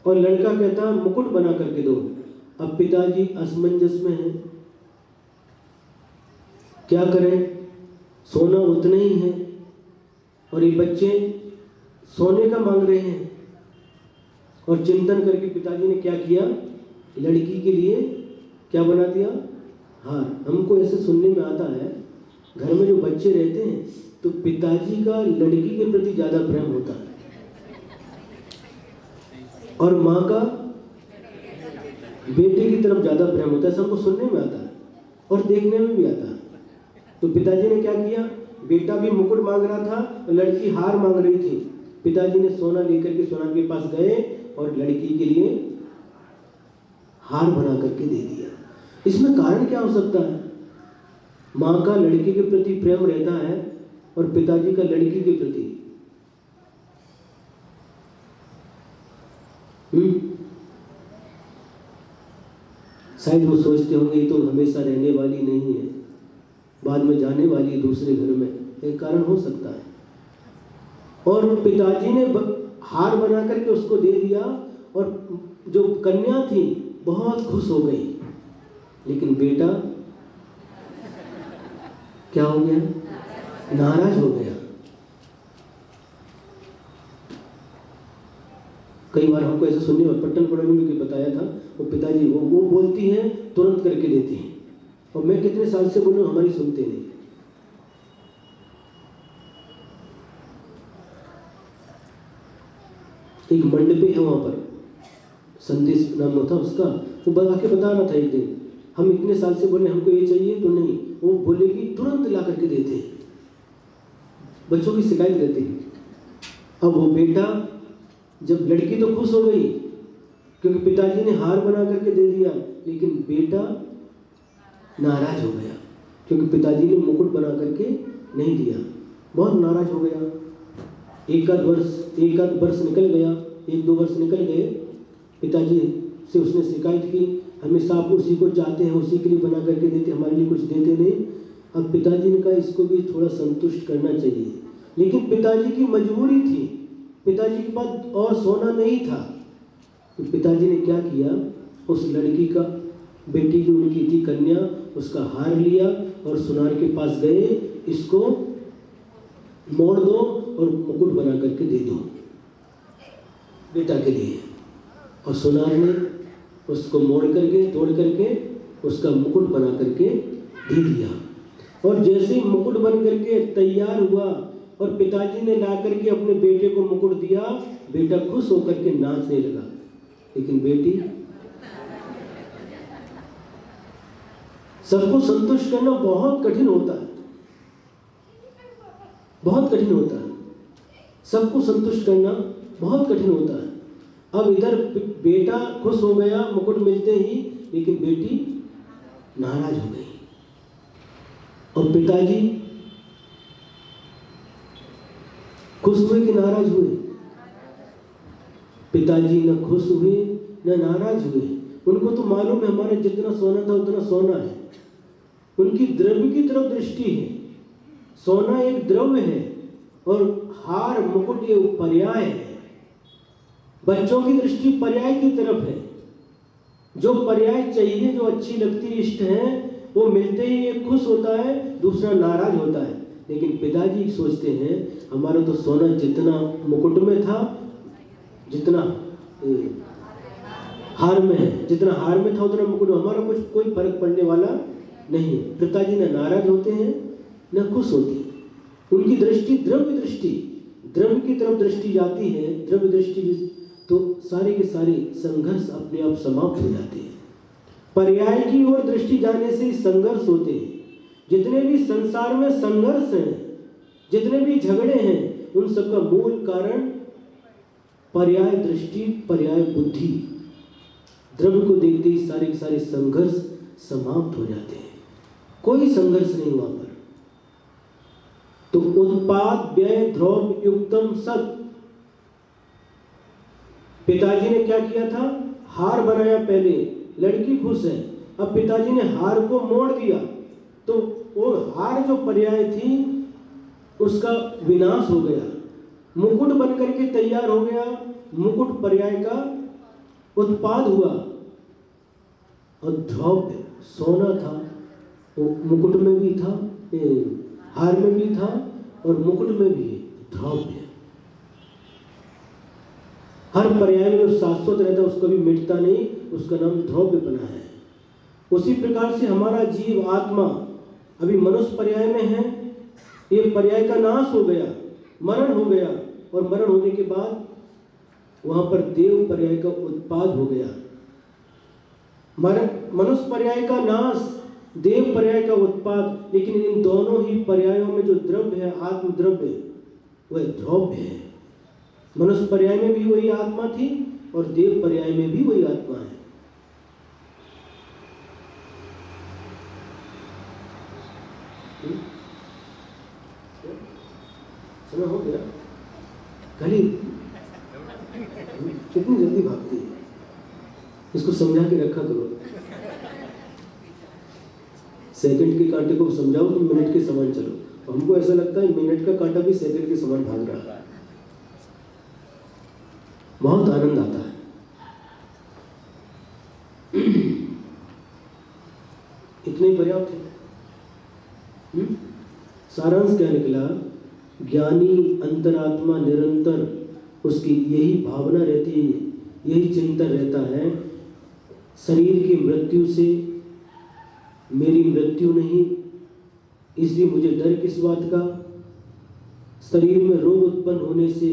और लड़का कहता मुकुट बना करके दो। अब पिताजी असमंजस में है, क्या करें? सोना उतना ही है और ये बच्चे सोने का मांग रहे हैं। और चिंतन करके पिताजी ने क्या किया, लड़की के लिए क्या बना दिया, हार। हमको ऐसे सुनने में आता है, घर में जो बच्चे रहते हैं तो पिताजी का लड़की के प्रति ज्यादा प्रेम होता है और माँ का बेटे की तरफ ज्यादा प्रेम होता है। सबको सुनने में आता है और देखने में भी आता है। तो पिताजी ने क्या किया, बेटा भी मुकुट मांग रहा था और लड़की हार मांग रही थी। पिताजी ने सोना लेकर के सोना के पास गए और लड़की के लिए हार बना करके दे दिया। इसमें कारण क्या हो सकता है? माँ का लड़की के प्रति प्रेम रहता है और पिताजी का लड़की के प्रति। शायद वो सोचते होंगे ये तो हमेशा रहने वाली नहीं है, बाद में जाने वाली है दूसरे घर में, एक कारण हो सकता है। और पिताजी ने हार बना करके उसको दे दिया और जो कन्या थी बहुत खुश हो गई, लेकिन बेटा क्या हो गया, नाराज हो गया। कई बार हमको ऐसे सुनने में पट्टन पड़ोनी में कोई बताया था, वो पिताजी वो बोलती हैं तुरंत करके देती हैं, और मैं कितने साल से बोलूं हमारी सुनते नहीं। एक मंडपे है वहां पर, संदेश नाम था उसका, वो बता रहा था एक दिन, हम इतने साल से बोले हमको ये चाहिए तो नहीं, वो बोलेगी तुरंत ला करके देते हैं, बच्चों की शिकायत रहती है। अब वो बेटा, जब लड़की तो खुश हो गई क्योंकि पिताजी ने हार बना करके दे दिया, लेकिन बेटा नाराज हो गया क्योंकि पिताजी ने मुकुट बना करके नहीं दिया, बहुत नाराज हो गया। एक आध वर्ष निकल गया, 1-2 वर्ष निकल गए, पिताजी से उसने शिकायत की, हमेशा आप उसी को चाहते हैं, उसी के लिए बना करके देते, हमारे लिए कुछ देते नहीं। अब पिताजी ने कहा इसको भी थोड़ा संतुष्ट करना चाहिए, लेकिन पिताजी की मजबूरी थी, पिताजी के पास और सोना नहीं था। तो पिताजी ने क्या किया, उस लड़की का, बेटी जो उनकी थी कन्या, उसका हार लिया और सुनार के पास गए, इसको मोड़ दो और मुकुट बना करके दे दो बेटा के लिए। और सुनार ने उसको मोड़ करके तोड़ करके उसका मुकुट बना करके दे दिया। और जैसे ही मुकुट बन करके तैयार हुआ और पिताजी ने ला करके अपने बेटे को मुकुट दिया, बेटा खुश होकर के नाचने लगा, लेकिन बेटी, सबको संतुष्ट करना बहुत कठिन होता है, बहुत कठिन होता है, सबको संतुष्ट करना बहुत कठिन होता है। अब इधर बेटा खुश हो गया मुकुट मिलते ही, लेकिन बेटी नाराज हो गई। और पिताजी खुश हुए कि नाराज हुए? पिताजी न खुश हुए न नाराज हुए। उनको तो मालूम है हमारा जितना सोना था उतना सोना है, उनकी द्रव्य की तरफ दृष्टि है। सोना एक द्रव्य है और हार मुकुट ये पर्याय है। बच्चों की दृष्टि पर्याय की तरफ है, जो पर्याय चाहिए, जो अच्छी लगती इष्ट है, वो मिलते ही एक खुश होता है, दूसरा नाराज होता है। लेकिन पिताजी सोचते हैं हमारा तो सोना जितना मुकुट में था, जितना हार में है, जितना हार में था उतना मुकुट, हमारा कुछ कोई फर्क पड़ने वाला नहीं है। पिताजी न नाराज होते हैं न खुश होते हैं, उनकी दृष्टि द्रव्य दृष्टि, द्रव्य की तरफ दृष्टि जाती है। द्रव्य दृष्टि तो सारे के सारे संघर्ष अपने आप समाप्त हो जाते हैं। पर्याय की ओर दृष्टि जाने से संघर्ष होते हैं। जितने भी संसार में संघर्ष हैं, जितने भी झगड़े हैं, उन सबका मूल कारण पर्याय दृष्टि, पर्याय बुद्धि। द्रव्य को देखते ही सारे के सारे संघर्ष समाप्त हो जाते हैं, कोई संघर्ष नहीं वहां पर। तो उत्पाद व्यय ध्रुव युक्तम सत। पिताजी ने क्या किया था, हार बनाया पहले, लड़की खुश है। अब पिताजी ने हार को मोड़ दिया, तो वो हार जो पर्याय थी उसका विनाश हो गया, मुकुट बन करके तैयार हो गया, मुकुट पर्याय का उत्पाद हुआ। और द्रव्य सोना था, वो मुकुट में भी था, हार में भी था और मुकुट में भी द्रव्य। हर पर्याय में जो शाश्वत रहता है उसको भी मिटता नहीं, उसका नाम द्रव्य बना है। उसी प्रकार से हमारा जीव आत्मा अभी मनुष्य पर्याय में है, ये पर्याय का नाश हो गया, मरण हो गया, और मरण होने के बाद वहां पर देव पर्याय का उत्पाद हो गया। मनुष्य पर्याय का नाश, देव पर्याय का उत्पाद। लेकिन इन दोनों ही पर्यायों में जो द्रव्य है, आत्म द्रव्य, वह द्रव्य है। मनुष्य पर्याय में भी वही आत्मा थी और देव पर्याय में भी वही आत्मा है। समय हो गया, गली कितनी जल्दी भागती है, इसको समझा के रखा करो। सेकंड के कांटे को समझाओ तो मिनट के समान चलो। हमको ऐसा लगता है मिनट का कांटा भी सेकंड के समान भाग रहा है। बहुत आनंद आता है। इतने पर्याप्त है। सारांश क्या निकला? ज्ञानी अंतरात्मा निरंतर उसकी यही भावना रहती है, यही चिंतन रहता है, शरीर की मृत्यु से मेरी मृत्यु नहीं, इसलिए मुझे डर किस बात का। शरीर में रोग उत्पन्न होने से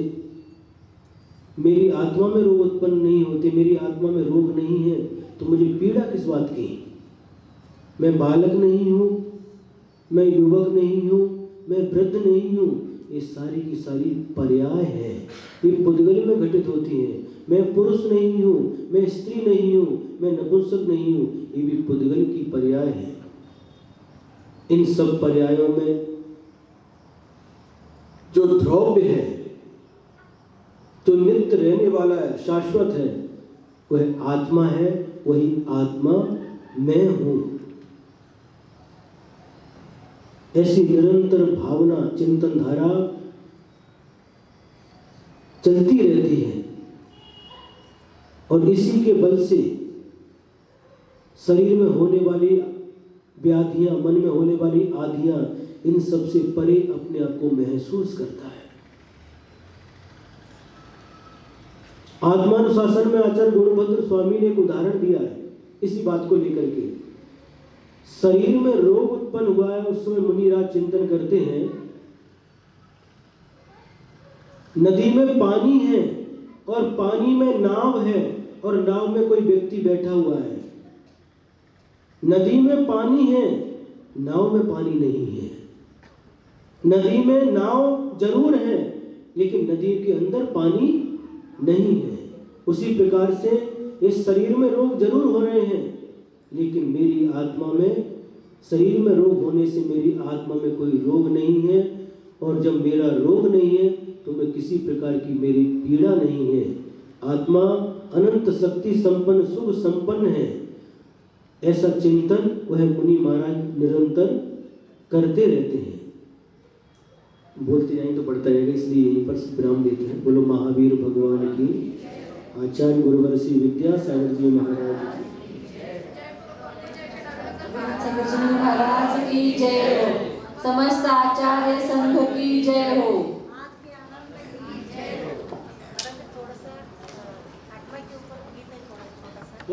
मेरी आत्मा में रोग उत्पन्न नहीं होते, मेरी आत्मा में रोग नहीं है, तो मुझे पीड़ा किस बात की। मैं बालक नहीं हूँ, मैं युवक नहीं हूँ, मैं वृद्ध नहीं हूँ, ये सारी की सारी पर्याय है, ये पुद्गल में घटित होती है। मैं पुरुष नहीं हूँ, मैं स्त्री नहीं हूँ, मैं नपुंसक नहीं हूँ, ये भी पुद्गल की पर्याय है। इन सब पर्यायों में जो द्रव्य है, जो नित्य रहने वाला है, शाश्वत है, वह आत्मा है। वही आत्मा मैं हूं। ऐसी निरंतर भावना चिंतन धारा चलती रहती है और इसी के बल से शरीर में होने वाली व्याधियां, मन में होने वाली आधियां, इन सब से परे अपने आप को महसूस करता है। आत्मानुशासन में आचार्य गुणभद्र स्वामी ने एक उदाहरण दिया है इसी बात को लेकर के। शरीर में रोग उत्पन्न हुआ है, उस समय मुनिराज चिंतन करते हैं, नदी में पानी है और पानी में नाव है और नाव में कोई व्यक्ति बैठा हुआ है। नदी में पानी है, नाव में पानी नहीं है। नदी में नाव जरूर है, लेकिन नदी के अंदर पानी नहीं है। उसी प्रकार से इस शरीर में रोग जरूर हो रहे हैं, लेकिन मेरी आत्मा में, शरीर में रोग होने से मेरी आत्मा में कोई रोग नहीं है। और जब मेरा रोग नहीं है तो मैं किसी प्रकार की मेरी पीड़ा नहीं है। आत्मा अनंत शक्ति संपन्न, सुख संपन्न है। ऐसा चिंतन वह मुनि महाराज निरंतर करते रहते हैं। बोलते जाएं तो बढ़ता जाएगा, इसलिए यहीं पर विराम देते हैं। बोलो महावीर भगवान की, आचार्य गुरुवर श्री विद्या सागर जी महाराज महाराज की जय हो। समस्त आचार्य संघ की जय हो।